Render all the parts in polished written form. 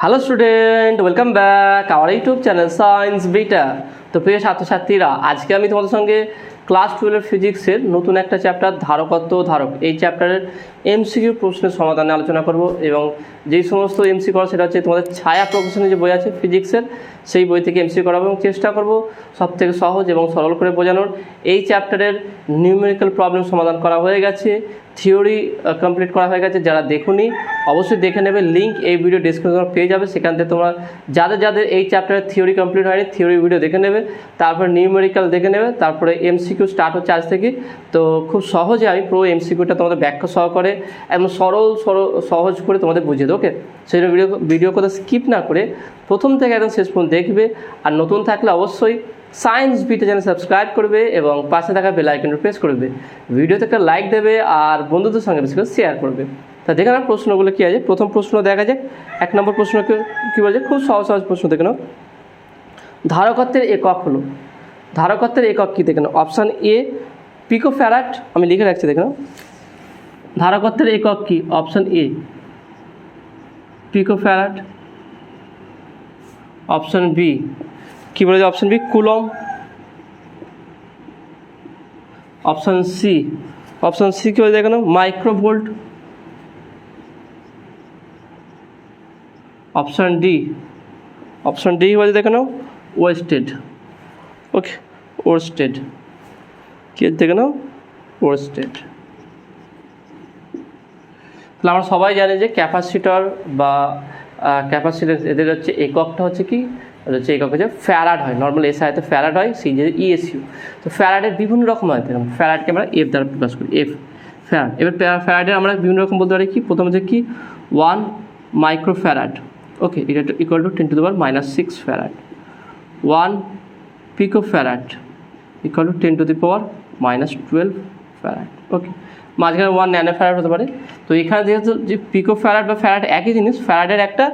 Hello student, welcome back our YouTube channel science beta. তো প্রিয় ছাত্রছাত্রীরা, আজকে আমি তোমাদের সঙ্গে ক্লাস 12 ফিজিক্সের নতুন একটা চ্যাপ্টার ধারকত্ব ধারক, এই চ্যাপ্টারের এমসিকিউ প্রশ্নের সমাধানে আলোচনা করব। এবং যেই সমস্ত এমসি করা সেটা হচ্ছে তোমাদের ছায়া প্রকাশনের যে বই আছে ফিজিক্সের, সেই বই থেকে এমসি করাবো এবং চেষ্টা করব সবথেকে সহজ এবং সরল করে বোঝানোর। এই চ্যাপ্টারের নিউমেরিক্যাল প্রবলেম সমাধান করা হয়ে গেছে, থিওরি কমপ্লিট করা হয়ে গেছে। যারা দেখুনি অবশ্যই দেখে নেবে, লিঙ্ক এই ভিডিও ডিসক্রিপশনে পেয়ে যাবে। সেখান থেকে তোমরা যাদের এই চ্যাপ্টারের থিওরি কমপ্লিট হয়নি থিওরি ভিডিও দেখে নেবে, তারপরে নিউমেরিক্যাল দেখে নেবে, তারপরে এমসিকিউ স্টার্ট হচ্ছে আজ থেকে। তো খুব সহজে আমি পুরো এমসিকিউটা তোমাদের ব্যাখ্যা সহকারে একদম সহজ করে তোমাদের বুঝিয়ে দেবো। ওকে, সেই ভিডিও কথা স্কিপ না করে প্রথম থেকে একদম শেষ পর্যন্ত দেখবে। আর নতুন থাকলে অবশ্যই সায়েন্স বিটা চ্যানেল সাবস্ক্রাইব করবে এবং পাশে থাকা বেল আইকনটা প্রেস করবে। ভিডিওতে একটা লাইক দেবে আর বন্ধুদের সঙ্গে বেশি করে শেয়ার করবে। তা দেখে নাও প্রশ্নগুলো কী আছে। প্রথম প্রশ্ন দেখা যাক। 1 নম্বর প্রশ্ন কী বলছে, খুব সহজ প্রশ্ন দেখে নাও। ধারকত্বের একক হলো, ধারকত্বের একক কী দেখে নাও। অপশান এ পিকোফ্যারাড, আমি লিখে রাখছি দেখে নাও। ধারকত্বের একক কী? Option A picofarad. Option B কী বলেছে? Option B coulomb. Option C কী বলেছে দেখে নাও? মাইক্রোভোল্ট। অপশান ডি বলছে দেখে নাও ওয়েস্টেড। ওকে, ওয়েস্টেড কী দেখে নাও? ওয়েস্টেড। তাহলে আমরা সবাই জানি যে ক্যাপাসিটর বা ক্যাপাসিটেন্স এদের হচ্ছে এককটা হচ্ছে কি হচ্ছে, একক হচ্ছে ফ্যারাড হয়। নর্মাল এসআইতে ফ্যারাড হয়, সি যে ইএসইউ। তো ফ্যারাডের বিভিন্ন রকম হয়। দেখুন ফ্যারাডকে আমরা এফ দ্বারা প্রকাশ করি, এফ ফ্যারাড। এবার ফ্যারাডের আমরা বিভিন্ন রকম বলতে পারি কি, প্রথম হচ্ছে কি 1 মাইক্রোফ্যারাড। ওকে, এটা equal to 10⁻⁶ farad. 1 picofarad equal to 10⁻⁻12 farad. Okay, মাঝখানে 1 ন্যানোফ্যারাড হতে পারে। তো এখানে যেহেতু যে পিকোফ্যারাড বা ফ্যারাড একই জিনিস, ফ্যারাডের একটা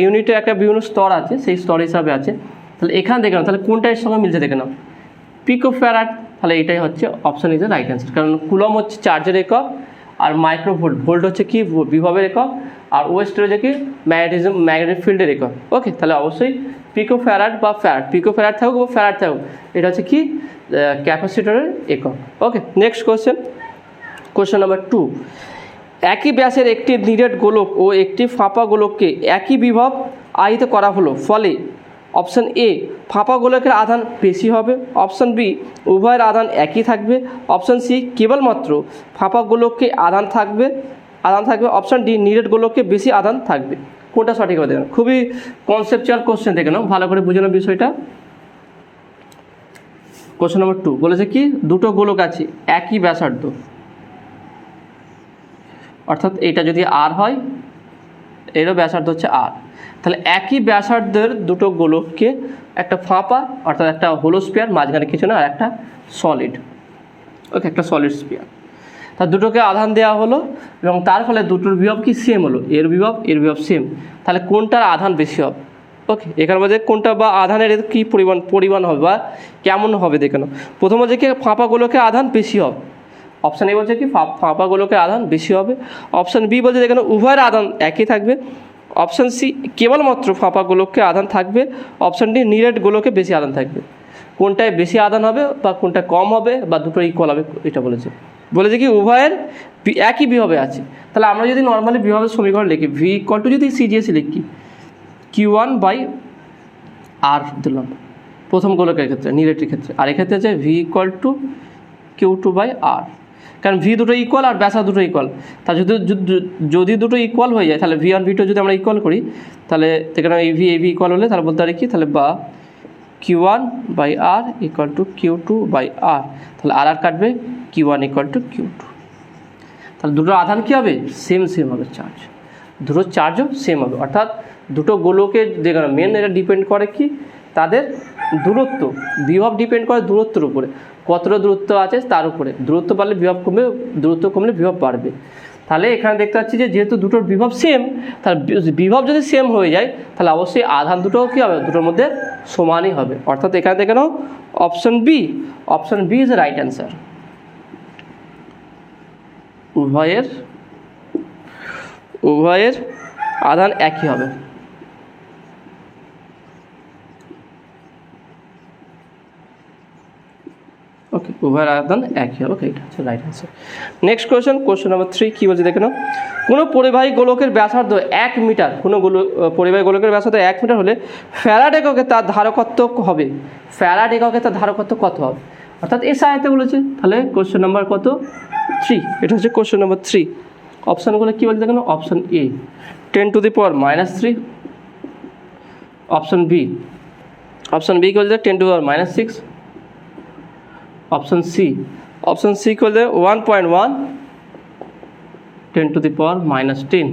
ইউনিটের একটা বিভিন্ন স্তর আছে, সেই স্তর হিসাবে আছে। তাহলে এখানে দেখে নাও, তাহলে কোনটা এর সঙ্গে মিলছে দেখে নাও, পিকোফ্যারাড। তাহলে এটাই হচ্ছে option is the right answer. কারণ কুলম হচ্ছে চার্জের একক, আর মাইক্রোভোল্ট, ভোল্ট হচ্ছে কি বিভবের একক, আর ওয়েস্টের হচ্ছে কি ম্যাগনেটিক ফিল্ডের একক। ওকে, তাহলে অবশ্যই পিকোফ্যারাড বা ফ্যারাড, পিকোফ্যারাড থাকুক বা ফ্যারাড থাকুক, এটা হচ্ছে কি ক্যাপাসিটরের একক। ওকে, নেক্সট কোয়েশ্চেন নাম্বার 2। একই ব্যাসের একটি নিরেট গোলক ও একটি ফাঁপা গোলককে একই বিভব আহিত করা হলো, ফলে অপশান এ ফাঁপা গোলকের আধান বেশি হবে, অপশান বি উভয়ের আধান একই থাকবে, অপশান সি কেবলমাত্র ফাঁপা গোলককে আধান থাকবে, অপশান ডি নিরেট গোলককে বেশি আধান থাকবে। কোনটা সঠিক হবে দেখেন। খুবই কনসেপচুয়াল কোশ্চেন, দেখে নাও ভালো করে বুঝে নাও বিষয়টা। কোশ্চেন নাম্বার 2 বলেছে কি, দুটো গোলক আছে একই ব্যাসার্ধ, অর্থাৎ এটা যদি আর হয় এরও ব্যাসার্ধ হচ্ছে আর। তাহলে একই ব্যাসার্ধের দুটো গোলককে একটা ফাঁপা, অর্থাৎ একটা হোলো স্পিয়ার, মাঝখানে কিছু না, আর একটা সলিড। ওকে, একটা সলিড স্পিয়ার। তা দুটোকে আধান দেওয়া হলো এবং তার ফলে দুটোর বিভব কি সেম হলো, এর বিভব সেম। তাহলে কোনটার আধান বেশি হবে? ওকে, এখানে মধ্যে কোনটা বা আধানের কী পরিমাণ হবে বা কেমন হবে দেখে নাও। প্রথম হচ্ছে কি ফাঁপা গোলকের আধান বেশি হবে, অপশান এ বলছে কি ফাঁপা গোলকের আধান বেশি হবে, অপশান বি বলছে দেখেন উভয়ের আধান একই থাকবে, অপশান সি কেবলমাত্র ফাঁপা গোলককে আধান থাকবে, অপশান ডি নিরেট গোলকে বেশি আধান থাকবে। কোনটায় বেশি আধান হবে বা কোনটা কম হবে বা দুটো ইকুয়াল হবে, এটা বলেছে কি উভয়ের একই বিভবে আছে। তাহলে আমরা যদি নর্মালি বিভবের সমীকরণ লিখি, ভি ইকুয়াল টু যদি সিজিএসি লিখি Q1/R দিলাম প্রথম গোলকের ক্ষেত্রে, নিরেটের ক্ষেত্রে, আর এক্ষেত্রে আছে ভি ইকুয়াল টু Q2/R। কারণ ভি দুটো ইকুয়াল আর ব্যাসা দুটো ইকুয়াল। তা যদি দুটো ইকুয়াল হয়ে যায়, তাহলে ভি আর ভি2 যদি আমরা ইকুয়াল করি, তাহলে এখানে এই ভি ইকুয়াল হলে তাহলে বলতে পারি কি, তাহলে বা Q1/R ইকুয়াল টু Q2/R। তাহলে আর কাটবে, Q1 ইকুয়াল টু Q2। তাহলে দুটো আধান কী হবে? সেম হবে চার্জ, দুটো চার্জও সেম হবে। অর্থাৎ দুটো গোলকের যেখানে মেন এটা ডিপেন্ড করে কি তাদের দূরত্ব, বিভব ডিপেন্ড করে দূরত্বের উপরে, কতটা দূরত্ব আছে তার উপরে। দূরত্ব বাড়লে বিভব কমবে, দূরত্ব কমলে বিভব বাড়বে। তাহলে এখানে দেখতে পাচ্ছি যে যেহেতু দুটোর বিভব সেম, তাহলে বিভব যদি সেম হয়ে যায় তাহলে অবশ্যই আধান দুটোও কী হবে, দুটোর মধ্যে সমানই হবে। অর্থাৎ এখানে দেখে নাও option B is right answer. উভয়ের আধান একই হবে। উভয়ের আয়তন একই। ওকে, এটা হচ্ছে right answer. Next question number 3 কী বলছে দেখে নাও। কোনো পরিবাহী গোলকের ব্যাসার্ধ 1 মিটার, কোনো পরিবাহী গোলকের ব্যাসার্ধ 1 মিটার হলে ফ্যারাড এককে তার ধারকত্ব হবে। ফ্যারাড এককে তার ধারকত্ব কত হবে, অর্থাৎ এর সাহায্যে বলেছে। তাহলে কোশ্চেন নাম্বার কত 3, এটা হচ্ছে কোশ্চেন নাম্বার 3। অপশানগুলো কী বলছে দেখেন, অপশান এ 10⁻³ অপশান বি কী বলছে 10⁻⁶, অপশান সি কী বলছে 1.1 10⁻⁻10,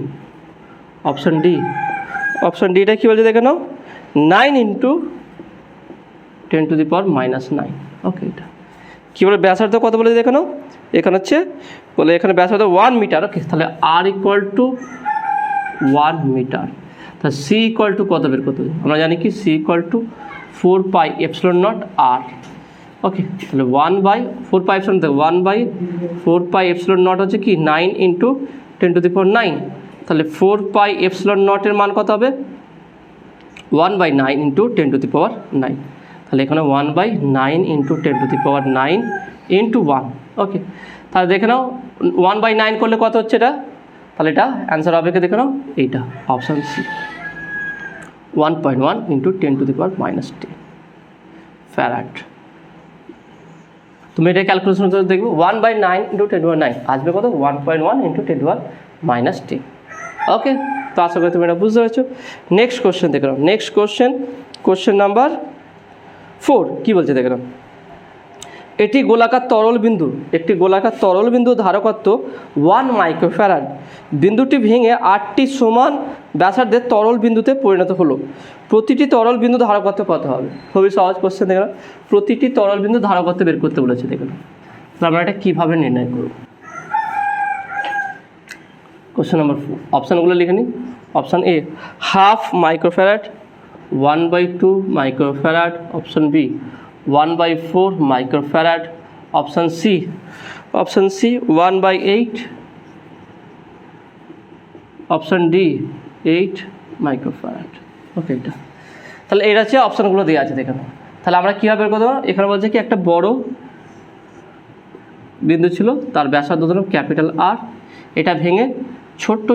অপশান ডিটা কী বলছে দেখে নাও 9 × 10⁻⁹। ওকে, এটা কী বলে ব্যাসার্ধ কত বলে দেখে নাও, এখানে হচ্ছে বলে এখানে ব্যাসার্ধ 1 মিটার। ওকে, তাহলে r = 1 মিটার। তাহলে সি = কত বের করতে হবে, আমরা জানি কি সি = 4πε0r। ওকে, তাহলে 1/4πε0 হচ্ছে কি 9 × 10⁹। তাহলে 4πε0 এর মান কত হবে 1/9 × 10⁹। তাহলে এখানে 1/9 × 10⁹ × 1। ওকে, তাহলে দেখে নাও 1/9 করলে কত হচ্ছে এটা, তাহলে এটা অ্যান্সার হবে কি দেখে নাও এইটা অপশান সি 1.1 × 10⁻⁻10 ফ্যারাড। তুমি এটা ক্যালকুলেশন করে দেখবে 1/9 × 10⁻9 আসবে কত 1.1 × 10⁻10। ওকে, তো আশা করি তুমি এটা বুঝতে পেরেছো। নেক্সট কোশ্চেন দেখে নাও। নেক্সট কোশ্চেন নাম্বার 4 কী বলছে দেখে নাও। একটি গোলাকার তরল বিন্দু ধারকত্ব 1 মাইক্রোফ্যারাড। বিন্দুটি ভেঙে 8টি সমান ব্যাসার্ধের তরল বিন্দুতে পরিণত হলো। প্রতিটি তরল বিন্দু ধারকত্ব কত হবে? খুবই সহজ কোশ্চেন দেখে নাও। প্রতিটি তরল বিন্দু ধারকত্ব বের করতে বলেছে দেখে নাও। তাহলে আমরা এটা কীভাবে নির্ণয় করব? কোশ্চেন নাম্বার 4 অপশানগুলো লিখে নিই। Option A 1/2 microfarad, 1/2 microfarad, option B 1/4 microfarad, option C 1/8, option D 8 microfarad. Okay, এটা তাহলে এটা হচ্ছে অপশানগুলো দেওয়া আছে দেখে নাও। তাহলে আমরা কীভাবে বের করতে পারবো, এখানে বলছে কি একটা বড় বিন্দু ছিল, তার ব্যাসার্ধ ধরুন ক্যাপিটাল আর, এটা ভেঙে ছোট্ট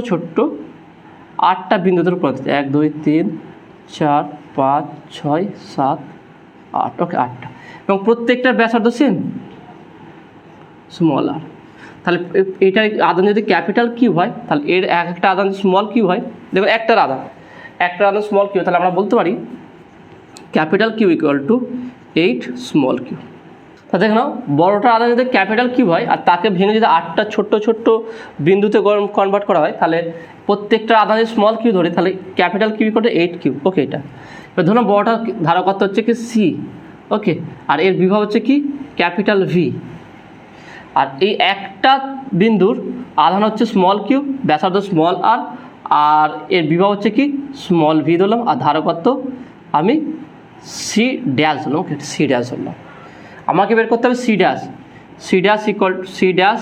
8টা বিন্দুতে পরিণত হচ্ছে 1 2 3 4 5 6 7 8। ওকে, 8টা, এবং প্রত্যেকটার ব্যাসার্ধ সেম স্মল আর। তাহলে এইটার আধান যদি ক্যাপিটাল কিউ হয়, তাহলে এর একটা আধান স্মল কিউ হয়, দেখুন একটার আধান স্মল কিউ, তাহলে আমরা বলতে পারি ক্যাপিটাল কিউ = 8 স্মল কিউ। তা দেখে নাও, বড়টার আধান যদি ক্যাপিটাল কিউ হয় আর তাকে ভেঙে যদি 8টা ছোট্ট বিন্দুতে কনভার্ট করা হয়, তাহলে প্রত্যেকটার আধান যদি স্মল কিউ ধরে, তাহলে ক্যাপিটাল কিউ = 8 কিউ। ওকে, এটা এবার ধরুন বড়টার ধারকত্ব হচ্ছে কি সি। ওকে, আর এর বিভব হচ্ছে কি ক্যাপিটাল ভি, আর এই একটা বিন্দুর আধান হচ্ছে স্মল কিউ, ব্যাসার্ধ স্মল আর এর বিভব হচ্ছে কি স্মল ভি ধরলাম, আর ধারকত্ব আমি সি ড্যাশ ধরলাম। ওকে, সি ড্যাশ ধরলাম। আমাকে বের করতে হবে সি ড্যাশ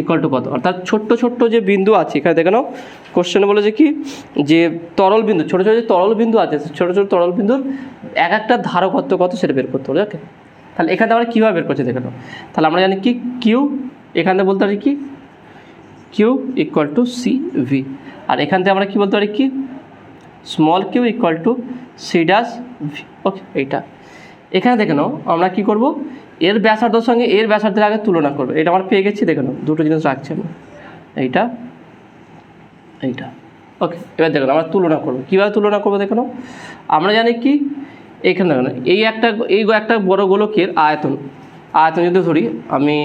ইকুয়াল টু কত, অর্থাৎ ছোট্ট যে বিন্দু আছে এখানে দেখে নাও। কোশ্চেনে বলেছে কি যে তরল বিন্দু, ছোটো যে তরল বিন্দু আছে, ছোটো তরল বিন্দুর একটা ধারকত্ব কত সেটা বের করতে হবে। ওকে, তাহলে এখানে আমরা কীভাবে বের করছি দেখে নাও। তাহলে আমরা জানি কি কিউ, এখানে বলতে পারি কি কিউ = সি ভি, আর এখান থেকে আমরা কী বলতে পারি কি small Q = C dash V. Okay, এইটা এখানে দেখে নাও আমরা কী করব, এর ব্যাসার্ধের সঙ্গে এর ব্যাসার্ধের আগে তুলনা করবো। এটা আমরা পেয়ে গেছি দেখে নাও, দুটো জিনিস রাখছি আমরা, এইটা। ওকে, এবার দেখো আমরা তুলনা করবো। কীভাবে তুলনা করবো দেখে নাও। আমরা জানি কি এইখানে দেখো না, এই একটা বড় গোলকের আয়তন যদি ধরি, আমি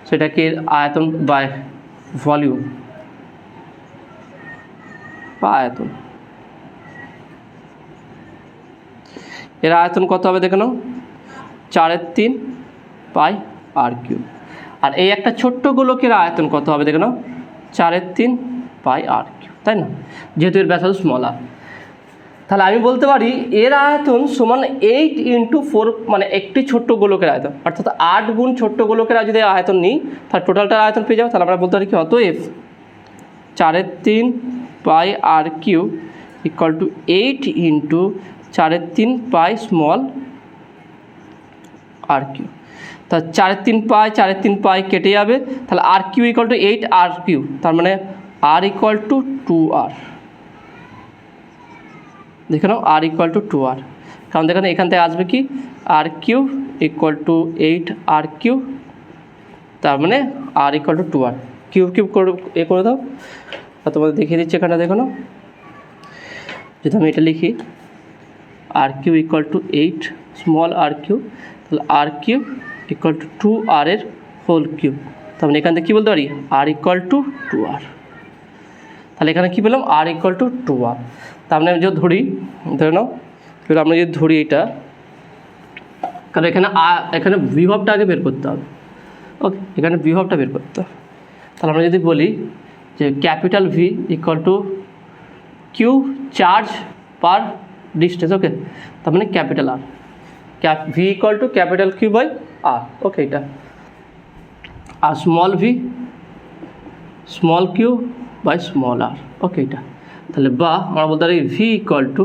সেটাকে আয়তন বাই ভলিউম বা আয়তন, এর আয়তন কত হবে দেখে নাও 4/3 πr3। আর এই একটা ছোট্ট গোলকের আয়তন কত হবে দেখে নাও 4/3 πr3, তাই না, যেহেতু এর ব্যাসার্ধ স্মল আর। তাহলে আমি বলতে পারি এর আয়তন সমান 8 × 4, মানে একটি ছোট্ট গোলকের আয়তন, অর্থাৎ 8 গুণ ছোট্ট গোলকের যদি আয়তন নিই তাহলে টোটালটার আয়তন পেয়ে যাবো। তাহলে আমরা বলতে পারি কি অতএব 4/3 πr3 = 8 × 4/3 π স্মল r3। তা 4 পাই 4 পাই কেটে যাবে, তাহলে R Q equal to 8 R cube, তার মানে আর ইকুয়াল টু 2r। দেখে নাও আর ইকুয়াল টু 2r, কারণ দেখেন এখান থেকে আসবে কি R Q equal to 8 R cube, তার মানে R equal to 2r। Cube cube করে দাও, আর তোমাদের দেখিয়ে দিচ্ছি এখানটা দেখো না, যদি আমি এটা লিখি R Q equal to 8 small R Q, তাহলে R Q equal to 2r এর হোল কিউব, তার মানে এখান থেকে কী বলতে পারি আর ইকুয়াল টু 2r। তাহলে এখানে কী পেলাম আর ইকুয়াল টু 2r। তার মানে আমি যদি ধরি, ধরে নাও আমরা যদি ধরি এটা, কারণ এখানে বিভবটা আগে বের করতে হবে। ওকে, এখানে বিভবটা বের করতে হবে। তাহলে আমরা যদি বলি যে capital V equal to Q charge per distance, okay, তার মানে capital R, V equal to capital Q by R, okay এটা, R small Q by small R, okay এটা। তাহলে বা আমরা বলতে পারি V equal to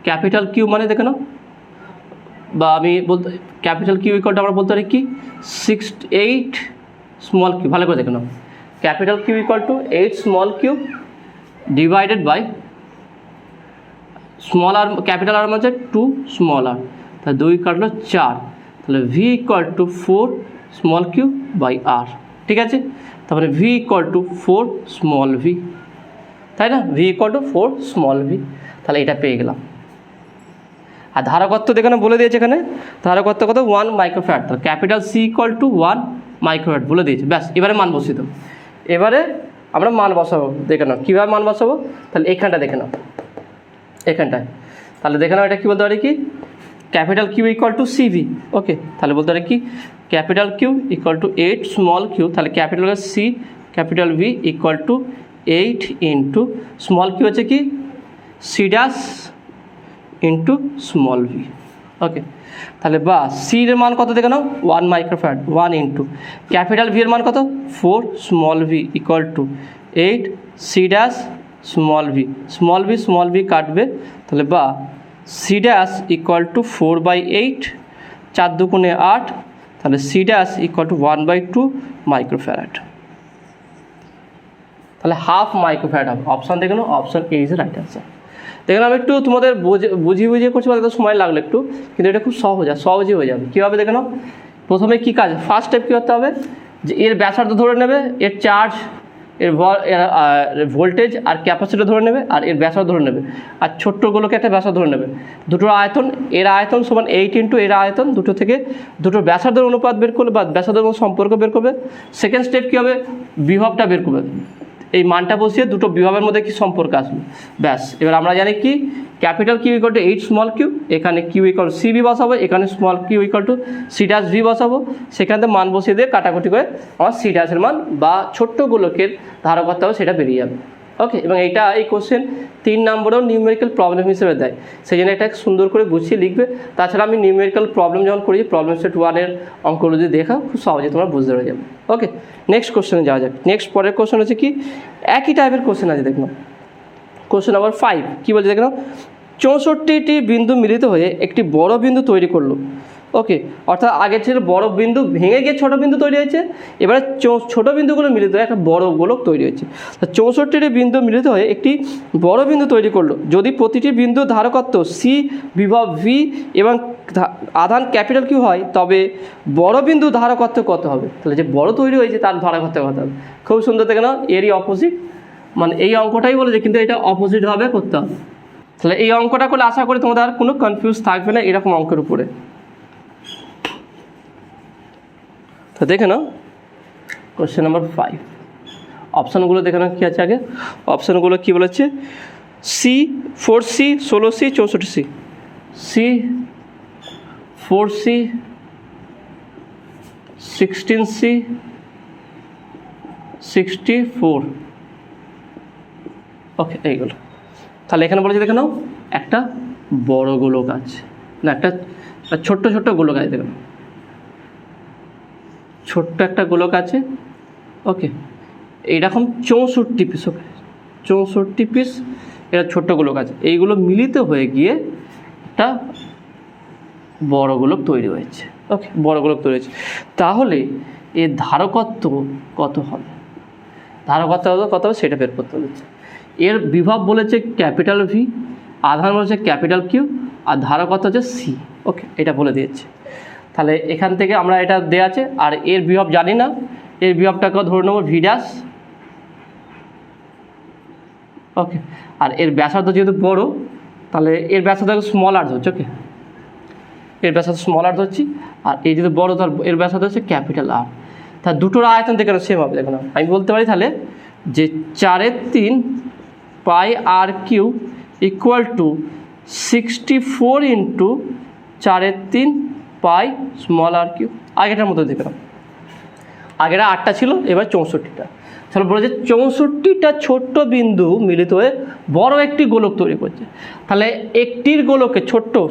capital Q, মানে দেখে নাও, বা আমি বলতে ক্যাপিটাল কিউ ইকুয়াল টু আমরা বলতে পারি কি 8 স্মল কিউ, ভালো করে দেখে নাও, capital Q equal to 8 small Q divided by small R, capital R মানে 2 স্মল আর, তাহলে 2 কাটলো 4, তাহলে V equal to 4 small Q by R, ঠিক আছে। তারপরে V equal to 4 small V, তাই না, V equal to 4 small V, তাহলে এটা পেয়ে গেলাম। আর ধারকত্ব দেখে বলে দিয়েছে এখানে, ধারকত্ব কত 1 মাইক্রোফ্যারাড, তাহলে capital C equal to 1 microfarad বলে দিয়েছে, ব্যাস। এবারে মান বসিয়ে দেবো, এবারে আমরা মান বসাবো, দেখে নাও কীভাবে মান বসাবো, তাহলে এখানটা দেখে নাও, এখানটায়, তাহলে দেখে নাও এটা কী বলতে পারি কি capital Q equal to CV, okay, তাহলে বলতে পারি কি capital Q equal to 8 small Q, তাহলে capital C capital V equal to 8 into small Q হচ্ছে কি C dash into small V, okay. তাহলে বা সির মান কত দেখে নাও 1 মাইক্রোফ্যারাড, 1 ইন্টু ক্যাপিটাল ভি এর মান কত 4 small V equal to 8 C dash small V কাটবে, তাহলে বা সি ড্যাশ ইকুয়াল টু 4/8, 4 দুগুণে 8, তাহলে C dash equal to 1/2 microfarad, তাহলে হাফ মাইক্রোফ্যারাড হবে। অপশান দেখে নাও, option A is right answer. দেখুন আমি একটু তোমাদের বুঝিয়ে করছি, বলতে সময় লাগলো একটু, কিন্তু এটা খুব সহজই হয়ে যাবে। কীভাবে দেখে নাও, প্রথমে কী কাজ, ফার্স্ট স্টেপ কী করতে হবে, যে এর ব্যাসার্ধ ধরে নেবে, এর চার্জ, এর ভোল্টেজ আর ক্যাপাসিটর ধরে নেবে, আর এর ব্যাসার্ধ ধরে নেবে, আর ছোট্টগুলোকে একটা ব্যাসার্ধ ধরে নেবে, দুটোর আয়তন, এর আয়তন সমান 8 ইন্টু এর আয়তন, দুটো থেকে দুটোর ব্যাসার্ধের অনুপাত বের করবে বা ব্যাসার্ধের সম্পর্ক বের করবে। সেকেন্ড স্টেপ কী হবে, বিভবটা বের করবে, এই মানটা বসিয়ে দুটো বিভবের মধ্যে কি সম্পর্ক আসবে, ব্যাস। এবার আমরা জানি কি capital Q equal to 8 small Q, এখানে কিউ ইকুয়াল টু সিবি বসাবো, এখানে small Q equal to C dash V বসাবো, সেখানে মান বসিয়ে দিয়ে কাটাকুটি করে আমার সি ড্যাশের মান বা ছোট্ট গোলকের ধারকত্ব হবে সেটা বেরিয়ে যাবে, ওকে। এবং এই কোশ্চেন 3 নম্বরেও নিউমেরিক্যাল প্রবলেম হিসেবে দেয়, সেই জন্য এটা সুন্দর করে গুছিয়ে লিখবে। তাছাড়া আমি নিউমেরিক্যাল প্রবলেম যখন করি, প্রবলেম সেট 1-এর অঙ্কগুলো যদি দেখা খুব সহজে তোমরা বুঝতে পেরে যাবে, ওকে। নেক্সট কোশ্চেনে যাওয়া যাক। নেক্সট পরের কোশ্চেন হচ্ছে কি একই টাইপের কোশ্চেন আছে, দেখো কোশ্চেন নাম্বার 5 কী বলছে দেখো, 64টি বিন্দু মিলিত হয়ে একটি বড় বিন্দু তৈরি করলো, ওকে। অর্থাৎ আগে ছিল বড় বিন্দু ভেঙে গিয়ে ছোটো বিন্দু তৈরি হয়েছে, এবারে ছোটো বিন্দুগুলো মিলিত হয়ে একটা বড় গোলক তৈরি হয়েছে। 64টি বিন্দু মিলিত হয়ে একটি বড় বিন্দু তৈরি করলো, যদি প্রতিটি বিন্দু ধারকত্ব সি, বিভব ভি এবং আধান ক্যাপিটাল কিউ হয়, তবে বড় বিন্দু ধারকত্ব কত হবে, তাহলে যে বড় তৈরি হয়েছে তার ধারকত্ব কত হবে। খুব সুন্দর দেখে নাও, এরই অপোজিট, মানে এই অঙ্কটাই বলেছে কিন্তু এটা অপোজিটভাবে করতে হবে। তাহলে এই অঙ্কটা করলে আশা করি তোমাদের আর কোনো কনফিউজ থাকবে না এরকম অঙ্কের উপরে। তো দেখে নাও কোশ্চেন নাম্বার 5, অপশানগুলো দেখে নাও কী আছে আগে। অপশানগুলো কী বলেছে, C 4C 16C 64C, C 4C 16C 64, ওকে এইগুলো। তাহলে এখানে বলেছে দেখে নাও একটা বড় গোলক আছে, না একটা ছোট্ট গোলক আছে, দেখো ছোট্ট একটা গোলক আছে, ওকে। এইরকম 64 পিস, ওকে 64 পিস এটা ছোট্ট গোলক আছে, এইগুলো মিলিত হয়ে গিয়ে একটা বড় গোলক তৈরি হয়েছে, ওকে, বড় গোলক তৈরি হয়েছে। তাহলে এর ধারকত্ব কত হবে, ধারকত্ব কত হবে সেটা বের করতে হচ্ছে। এর বিভব বলেছে ক্যাপিটাল ভি, আধান বলেছে ক্যাপিটাল কিউ, আর ধারকত্ব হচ্ছে সি। ওকে, এটা বলে দিয়েছে। তাহলে এখান থেকে আমরা এটা দেওয়া আছে, আর এর বিভব জানি না, এর বিভবটাকে ধরে নেব ভি ড্যাশ। ওকে, আর এর ব্যাসার্ধ যেহেতু বড়, তাহলে এর ব্যাসার্ধ স্মল আর ধরছি। ওকে, এর ব্যাসার্ধ স্মল আর ধরছি, আর এই যদি বড় ধর এর ব্যাসার্ধ হচ্ছে ক্যাপিটাল আর। তা দুটোর আয়তন দেখে সেম হবে। দেখুন আমি বলতে পারি তাহলে যে 4/3 pi R Q equal to 64 into 4/3 pi small R Q. আগেটার মতো দেখে নাও, আগেরা 8টা ছিল, এবার 64টা। তাহলে বলে যে 64টা ছোট্ট বিন্দু মিলিত হয়ে বড় একটি গোলক তৈরি করছে। তাহলে একটির গোলকে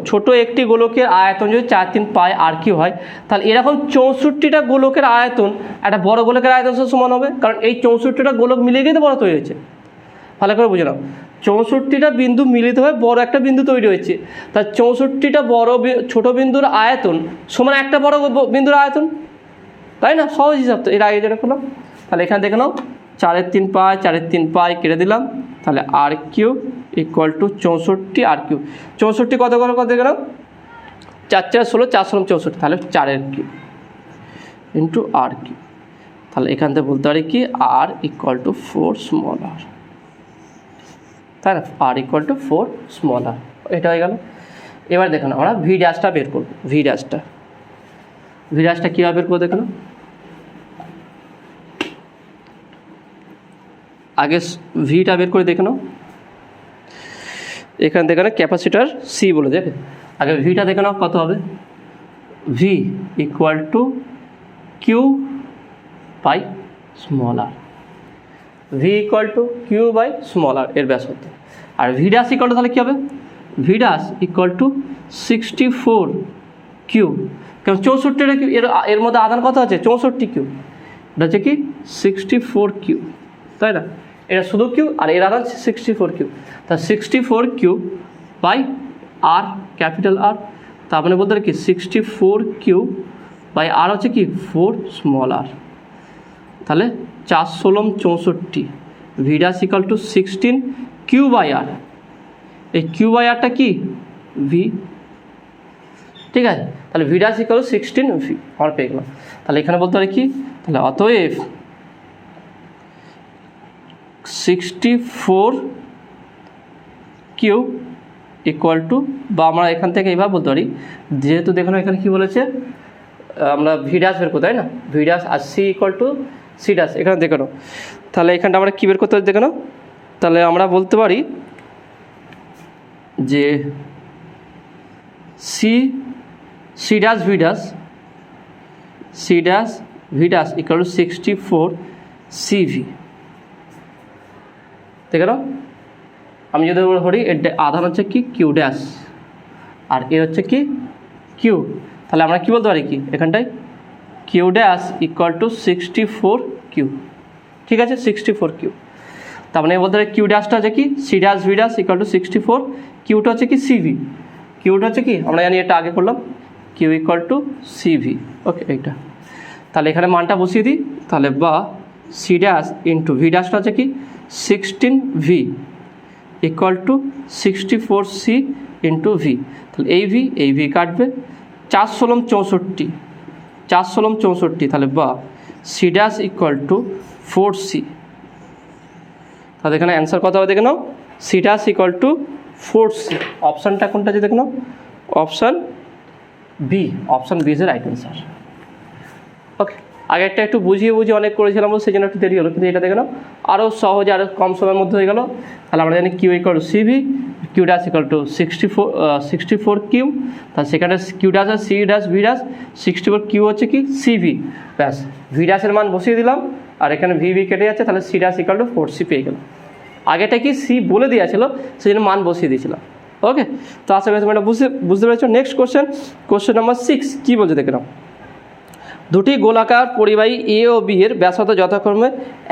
ছোট একটি গোলকের আয়তন যদি 4/3 পাই আর কিউ হয়, তাহলে এরকম 64টা গোলকের আয়তন একটা বড় গোলকের আয়তন সমান হবে, কারণ এই 64টা গোলক মিলিয়ে গিয়ে তো বড় তৈরি হয়েছে। ভালো করে বুঝে নাও, 64টা বিন্দু মিলিত হয়ে বড় একটা বিন্দু তৈরি হয়েছে। তার 64টা ছোট বিন্দুর আয়তন সমান একটা বড় বিন্দুর আয়তন, তাই না? সহজ হিসাব তো, এর আগে যেটা করলাম। তাহলে এখানে দেখে নাও 4/3 পাই কেটে দিলাম, তাহলে R Q equal to 64 R cube. 64 কত করে কত দেখে নাও, 4×4 = 16, 4×16 = 64, তাহলে 4 কিউ ইন্টু আর কিউ। তাহলে এখান থেকে বলতে পারি কি আর ইকুয়াল টু 4 স্মল আর, তাই না? আর ইকুয়াল টু 4 স্মল আর, এটা হয়ে গেল। এবার দেখুন আমরা ভি ড্যাশটা বের করবো। ভি ড্যাশটা কীভাবে বের করবো দেখুন, আগে ভিটা বের করে দেখে নাও। এখানে দেখে নাও ক্যাপাসিটার সি বলে দেখে, আগে ভিটা দেখে নাও কত হবে। V equal to Q by small R, V equal to Q by small R এর ব্যাসার্ধ। আর ভি ড্যাশ ইকুয়াল টু তাহলে কী হবে, V dash equal to 64 Q, কারণ 64টা কিউ, এর মধ্যে আধান কত আছে 64 কিউ, এটা হচ্ছে কি 64 কিউ, তাই না? এটা শুধু কিউ আর এর আধান 64 কিউ, তা 64 Q by R capital R, তার মানে বলতে কি 64 কিউ বাই আর হচ্ছে কি 4 স্মল আর। তাহলে 4×16 V dash equal to 16 Q by R, এই কিউ বাই আরটা কি ভি, ঠিক আছে? তাহলে ভি ড্যাশ ইকুয়াল 16 ভি আমরা পেয়ে গেলাম। তাহলে এখানে বলতে পারি কি, তাহলে অতএব 64 কিউ ইকুয়াল টু, বা আমরা এখান থেকে এইভাবে বলতে পারি, যেহেতু দেখুন এখানে কী বলেছে আমরা ভি ড্যাশ বের করতে, তাই না? ভি ড্যাশ আর C equal to C dash, এখানে দেখে নাও। তাহলে এখানটা আমরা কী বের করতে পারি দেখে নাও, তাহলে আমরা বলতে পারি যে C dash V dash equal to 64 C V, দেখে নাও। আমি যদি ধরি এর আধান হচ্ছে কি কিউ ড্যাশ আর এর হচ্ছে কি কিউ, তাহলে আমরা কি বলতে পারি কি এখানটায় Q dash equal to 64 Q, ঠিক আছে? 64 কিউ, তার মানে বলতে পারি কিউ ড্যাশটা হচ্ছে কি C dash V dash equal to 64, কিউটা হচ্ছে কি সিভি, কিউটা হচ্ছে কি আমরা জানি এটা আগে করলাম Q equal to CV. Okay, এইটা তাহলে এখানে মানটা বসিয়ে দিই, তাহলে বা সি ড্যাশ ইন্টু ভি ড্যাশটা হচ্ছে কি 16 V equal to 64 C into V, তাহলে এই ভি কাটবে, 4×16 তাহলে বা C dash equal to 4 C, তাহলে এখানে অ্যান্সার কত হবে দেখে নাও, C dash equal to 4 C. অপশানটা কোনটা আছে দেখে নাও, অপশান বি ইজ এর রাইট অ্যান্সার। ওকে, আগে একটু বুঝিয়ে অনেক করেছিলাম, সেই জন্য একটু দেরি হলো, কিন্তু এটা দেখে নাও আরও সহজে আরও কম সময়ের মধ্যে হয়ে গেল। তাহলে আমরা জানি Q equal to CV, Q dash equal to 64 Q, তাহলে সেখানে কিউ ড্যাশ আর C dash V dash 64 Q হচ্ছে কি সিভি, ব্যাস ভি ড্যাশের মান বসিয়ে দিলাম, আর এখানে ভি কেটে যাচ্ছে, তাহলে C dash equal to 4 C পেয়ে গেলাম। আগেটা কি সি বলে দেওয়া ছিল, সেই জন্য মান বসিয়ে দিয়েছিলাম। ওকে, তো আশা করি তোমরা বুঝতে পেরেছো। নেক্সট কোশ্চেন নাম্বার 6 কী বলছে দেখে নাও, দুটি গোলাকার পরিবাহী এ ও বি এর ব্যাসার্ধ যথাক্রমে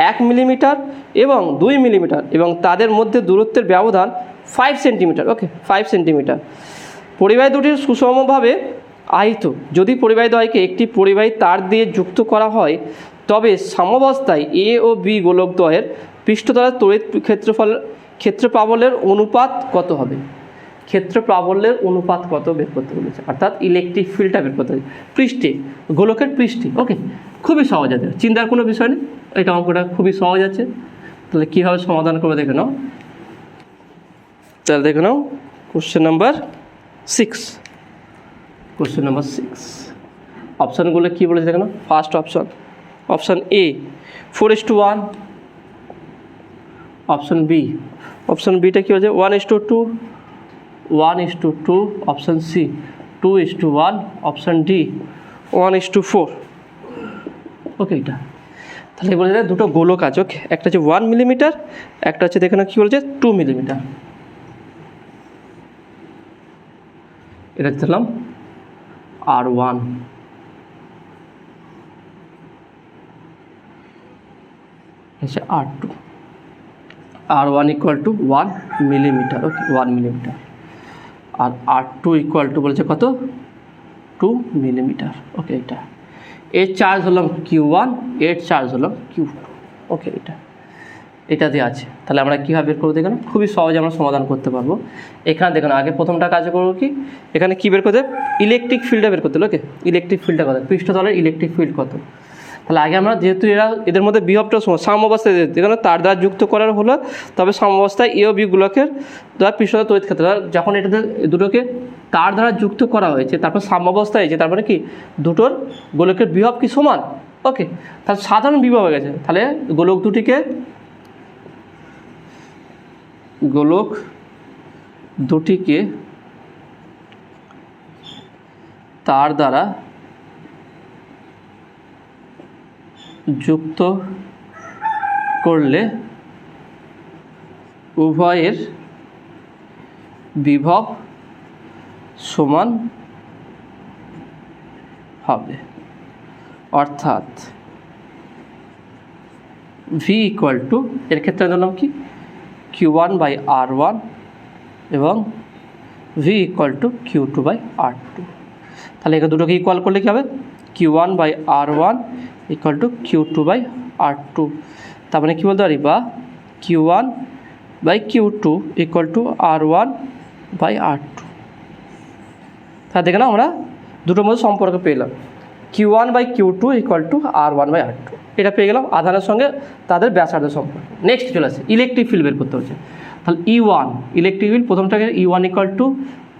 1 মিলিমিটার এবং 2 মিলিমিটার এবং তাদের মধ্যে দূরত্বের ব্যবধান 5 সেন্টিমিটার। ওকে, 5 সেন্টিমিটার। পরিবাহী দুটির সুষমভাবে আহিত যদি পরিবাহী দ্বয়কে একটি পরিবাহী তার দিয়ে যুক্ত করা হয় তবে সাম্যাবস্থায় এ ও বি গোলকদ্বয়ের পৃষ্ঠতলের তড়িৎ ক্ষেত্রপ্রাবল্যের অনুপাত কত হবে? ক্ষেত্রপ্রাবল্যের অনুপাত কত বের করতে বলেছে, অর্থাৎ ইলেকট্রিক ফিল্ডটা বের করতে হবে পৃষ্ঠে, গোলকের পৃষ্ঠে। ওকে, খুবই সহজ আছে, চিন্তার কোনো বিষয় নেই, এটা অঙ্কটা খুবই সহজ আছে। তাহলে কীভাবে সমাধান করবে দেখে নাও। তাহলে দেখে নাও কোশ্চেন নাম্বার 6। কোশ্চেন নাম্বার 6 অপশানগুলো কী বলেছে দেখে নাও। First option A 4:1, option B, option beta কী হচ্ছে 1:2, 1:2, option C 2:1, option D 1:4। Okay, এটা তাহলে বলে যায় দুটো গোলক আছে। ওকে, একটা হচ্ছে 1 মিলিমিটার, একটা হচ্ছে দেখে না কী বলছে 2 মিলিমিটার। এটা দিলাম R1, হচ্ছে R2, R1 = 1 মিলিমিটার। ওকে, 1 মিলিমিটার। আর R2 = বলছে কত 2 মিলিমিটার। ওকে, এটা এর চার্জ হলাম Q1, এর চার্জ হলাম Q2। ওকে, এটা দিয়ে আছে। তাহলে আমরা কীভাবে বের করবো দেখুন, খুবই সহজে আমরা সমাধান করতে পারবো। এখানে দেখুন আগে প্রথমটা কাজ করবো কি, এখানে কী বের করতে, ইলেকট্রিক ফিল্ডটা বের করতে হলো। ওকে, ইলেকট্রিক ফিল্ডটা কত, পৃষ্ঠতলের ইলেকট্রিক ফিল্ড কত। তাহলে আগে আমরা যেহেতু এদের মধ্যে বিভবটা সাম্যাবস্থায় যেখানে তার দ্বারা যুক্ত করার হলো, তবে সাম্যাবস্থায় এ ও বি গোলকের দ্বারা পৃষ্ঠতল তড়িৎ ক্ষেত্র, যখন এটাতে দুটোকে তার দ্বারা যুক্ত করা হয়েছে তারপর সাম্যাবস্থায় হয়েছে, তারপরে কি দুটোর গোলকের বিভব কি সমান। ওকে, তাহলে সাধারণ বিভব হয়ে গেছে। তাহলে গোলক দুটিকে তার দ্বারা যুক্ত করলে উভয়ের বিভব সমান হবে, অর্থাৎ V = এর ক্ষেত্রে ধরলাম কি Q1/R1 এবং V = Q2/R2। তাহলে এখানে দুটোকে ইকুয়াল করলে কী হবে, Q1/R1 = Q2/R2। তার মানে কী বলতে পারি, বা Q1/Q2 = R1/R2। তাহলে দেখে না আমরা দুটোর মধ্যে সম্পর্ক পেলাম, Q1/Q2 = R1/R2। এটা পেয়ে গেলাম আধানের সঙ্গে তাদের ব্যাসার্ধের সম্পর্ক। নেক্সট চলে আসে ইলেকট্রিক ফিল্ড বের করতে হচ্ছে। তাহলে E1 ইলেকট্রিক ফিল্ড, প্রথমটাকে E1 =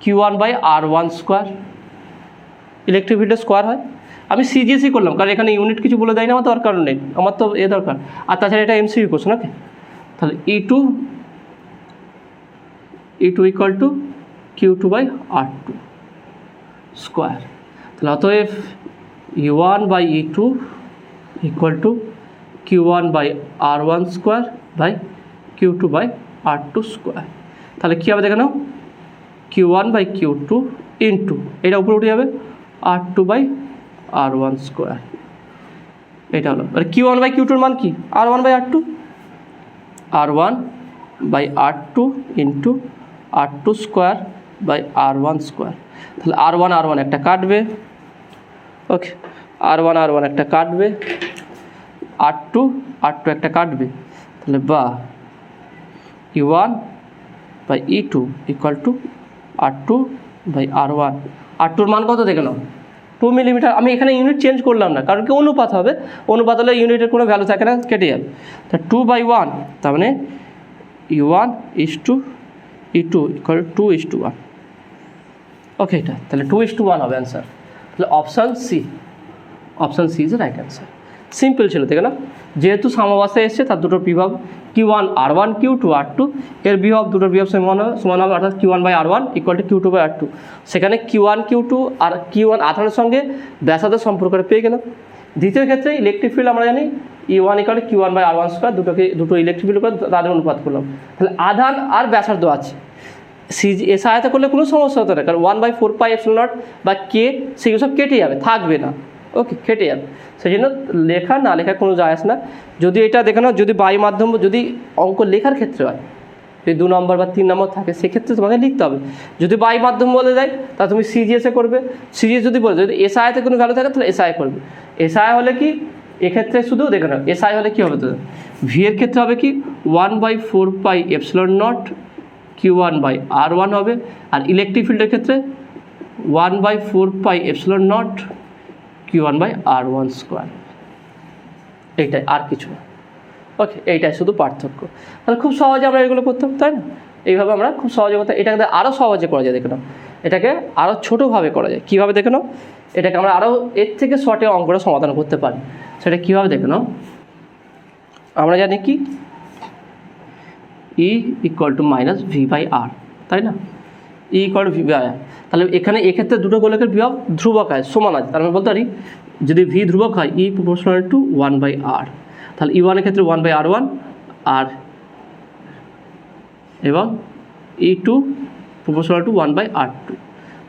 Q1/R1²। ইলেকট্রিক ফিল্ডের স্কোয়ার হয়। আমি সিজিএসই করলাম কারণ এখানে ইউনিট কিছু বলে দেয় না, আমার দরকার নেই, আমার তো দরকার। আর তাছাড়া এটা এমসিকিউ কোশ্চেন। ওকে, তাহলে E2 = Q2/R2²। তাহলে অতএব E1/E2 = Q1/R1² তাহলে কী হবে দেখে নাও, Q1/Q2 ইন্টু এটা উপরে উঠে যাবে R2/R1²। এটা হলো Q1/Q2 মান কি R1/R2, R1/R2 ইন্টু R2²/R1²। তাহলে R1 একটা কাটবে। ওকে, R1 একটা কাটবে, R2 একটা কাটবে। তাহলে বা E1/E2 = R2/R1। R2-র মান কত দেখে নাও 2 মিলিমিটার। আমি এখানে ইউনিট চেঞ্জ করলাম না, কারণ কি অনুপাত হবে, অনুপাত হলে ইউনিটের কোনো ভ্যালু থাকে না, কেটে যাবে। তা 2/1, তার মানে E1:E2 = 2:1। ওকে, এটা তাহলে 2:1 হবে অ্যান্সার। তাহলে option C is right answer. Simple ছিল, দেখে না, যেহেতু সাম্যাবস্থায় এসছে তার দুটো বিভব Q1/R1, Q2/R2, এর বিভব দুটোর বিভব সমান হবে, অর্থাৎ Q1/R1 = Q2/R2। সেখানে Q1 আর Q1 আধানের সঙ্গে ব্যাসার্ধের সম্পর্কটা পেয়ে গেলাম। দ্বিতীয় ক্ষেত্রে ইলেকট্রিক ফিল্ড আমরা জানি E1 = Q1/R1², দুটো ইলেকট্রিক ফিল্ড তাদের অনুপাত করলাম। তাহলে আধান আর ব্যাসার্ধ আছে, এ সহায়তা করলে কোনো সমস্যা হতো না, কারণ 1/4πε0 বা কে সেগুলো সব কেটে যাবে, থাকবে না। ওকে, কেটে যাবে, সেই জন্য লেখা না লেখা কোনো যায় আসে না। যদি এটা দেখে নাও, যদি বায়ু মাধ্যম, যদি অঙ্ক লেখার ক্ষেত্রে হয়, যদি 2 নম্বর বা 3 নম্বর থাকে সেক্ষেত্রে তোমাকে লিখতে হবে। যদি বাই মাধ্যম বলে দেয় তাহলে তুমি সিজিএসে করবে, সিজিএস যদি বলে যদি এসআইতে কোনো ভ্যালু থাকে তাহলে এসআই করবে। এসআই হলে কি এক্ষেত্রে শুধু দেখে নাও, এসআই হলে কী হবে তো ভি এর ক্ষেত্রে হবে কি 1/4πε0 Q1/R1 হবে, আর ইলেকট্রিক ফিল্ডের ক্ষেত্রে 1/4πε0 Q1/R1 স্কোয়ার। এইটাই, আর কিছু না। ওকে, এইটাই শুধু পার্থক্য। তাহলে খুব সহজে আমরা এগুলো করতাম, তাই না? এইভাবে আমরা খুব সহজে করতাম। এটাকে আরও সহজে করা যায়, দেখে নাও। এটাকে আরও ছোটোভাবে করা যায়। কীভাবে দেখে নাও? এটাকে আমরা আরও এর থেকে শর্টে অঙ্কটা সমাধান করতে পারি। সেটা কীভাবে দেখে নাও? আমরা জানি কি E = -V/R, তাই না? E = V/R। তাহলে এখানে এক্ষেত্রে দুটো গোলকের বিভব ধ্রুবক হয়, সমান আছে। তার মানে বলতে পারি যদি V ধ্রুবক হয় E = 1/R, তাহলে E1 এর ক্ষেত্রে 1/R1 আর এবং E2 = 1/R2।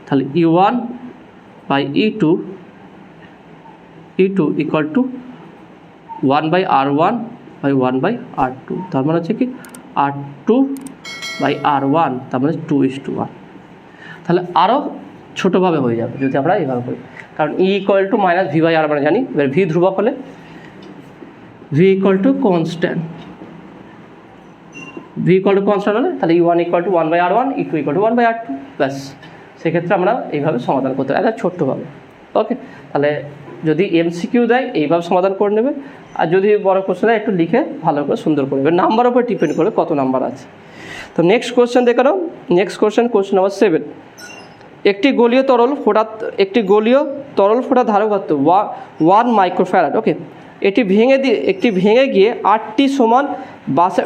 তাহলে E1/E2 = 1/R1/1/R2। তার মানে হচ্ছে কি R2/R1, তার মানে 2:1। তাহলে আরও ছোটোভাবে হয়ে যাবে যদি আমরা এইভাবে করি, কারণ E = -V/R আমরা জানি। এবার V ধ্রুবক হলে V = কনস্ট্যান্ট, V কনস্ট্যান্ট হলে তাহলে E1 = 1/R1, E2 = 1/R2, ব্যাস। সেক্ষেত্রে আমরা এইভাবে সমাধান করতে পারি, এটা ছোট্টভাবে। ওকে, তাহলে যদি এমসিকিউ দেয় এইভাবে সমাধান করে নেবে, আর যদি বড় কোশ্চেন দেয় একটু লিখে ভালো করে সুন্দর করে নেবে। নাম্বারের উপর ডিপেন্ড করে কত নাম্বার আছে। তো নেক্সট কোশ্চেন দেখে নাও। Next question number 7। একটি গলীয় তরল ফোঁটা ধারকত্ব 1 মাইক্রোফ্যারাড। ওকে, এটি ভেঙে গিয়ে 8টি সমান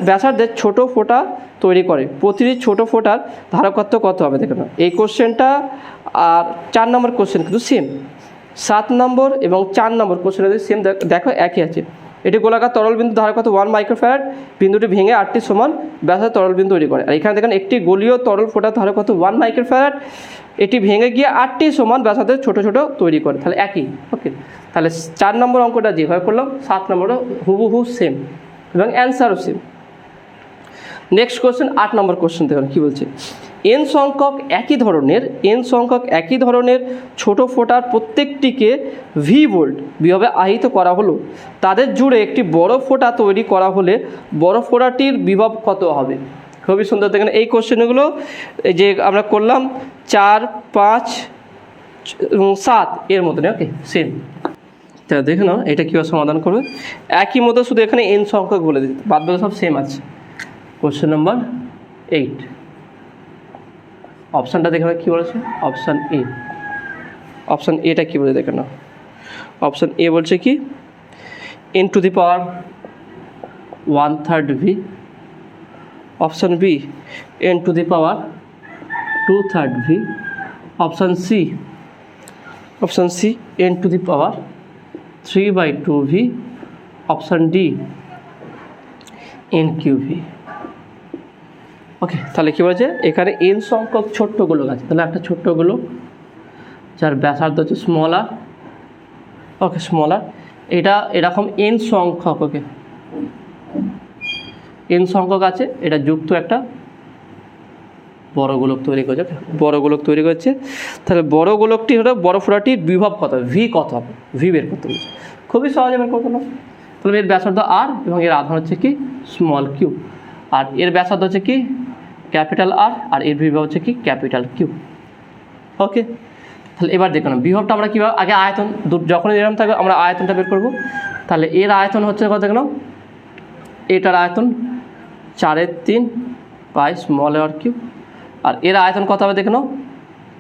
ব্যাসার্ধের ছোট ফোঁটা তৈরি করে। প্রতিটি ছোট ফোঁটার ধারকত্ব কত হবে দেখে নাও। এই কোশ্চেনটা আর 4 নম্বর কোশ্চেন কিন্তু সেম। 7 নম্বর এবং 4 নম্বর কোশ্চেন সেম, দেখো একই আছে। এটি গোলাকার তরল বিন্দু ধারকত্ব 1 মাইক্রোফ্যারাড, বিন্দুটি ভেঙে 8টি সমান ব্যাসার্ধের তরল বিন্দু তৈরি করে। আর এখানে দেখেন একটি গলীয় তরল ফোঁটার ধারকত্ব 1 মাইক্রোফ্যারাড, এটি ভেঙে গিয়ে 8টি সমান ব্যাসার্ধের ছোটো ছোটো তৈরি করে। তাহলে একই। ওকে, তাহলে 4 নম্বর অঙ্কটা যেভাবে করলাম 7 নম্বরও হুবহু সেম এবং অ্যান্সারও সেম। নেক্সট কোশ্চেন 8 নম্বর কোশ্চেন দেখুন কী বলছে। n সংখ্যক একই ধরনের ছোট ফোঁটার প্রত্যেকটিকে V ভোল্ট বিভবে আহিত করা হলো। তাদের জুড়ে একটি বড় ফোঁটা তৈরি করা হলে বড় ফোঁটাটির বিভব কত হবে? খুবই সুন্দর। দেখেন এই কোশ্চেনগুলো যে আমরা করলাম 4, 5 এবং 7 এর মতনই। ওকে, সেম। তা দেখে নাও এটা কীভাবে সমাধান করবে। একই মতো শুধু এখানে n সংখ্যক বলে দিতে, বাদ বাকি সব সেম আছে। কোশ্চেন নাম্বার 8, অপশানটা দেখে নাও কী বলেছে। অপশান এটা কী বলে দেখে নাও। অপশান এ বলছে কি n⁻⁻1/3 V। Option B n⁻2/3 V। Option C n⁻3/2 V। Option D n³ V। Okay, তাহলে কী বলেছে এখানে n সংখ্যক ছোট্ট গোলক আছে। তাহলে একটা ছোট্ট গোলক যার ব্যাসার্ধ হচ্ছে স্মল r। ওকে, স্মল r, এটা এরকম n সংখ্যক। ওকে, n সংখ্যক আছে, এটা যুক্ত একটা বড় গোলক তৈরি করছে। তাহলে বড় গোলকটি হলো বড় ফোঁটাটির বিভব কত হবে, V কত হবে, V বের করতে বলছে। খুবই সহজে বের করতে হবে। তাহলে এর ব্যাসার্ধ r এবং এর আধান হচ্ছে কি স্মল q, আর এর ব্যাসার্ধ হচ্ছে কি ক্যাপিটাল R, আর এর বিভব হচ্ছে কি ক্যাপিটাল Q। ওকে, তাহলে এবার দেখুন বিভবটা আমরা কীভাবে, আগে আয়তন যখনই এরকম থাকবে আমরা আয়তনটা বের করব। তাহলে এর আয়তন হচ্ছে কত দেখুন, এটার আয়তন 4/3 পাই স্মল r3, আর এর আয়তন কত হবে দেখুন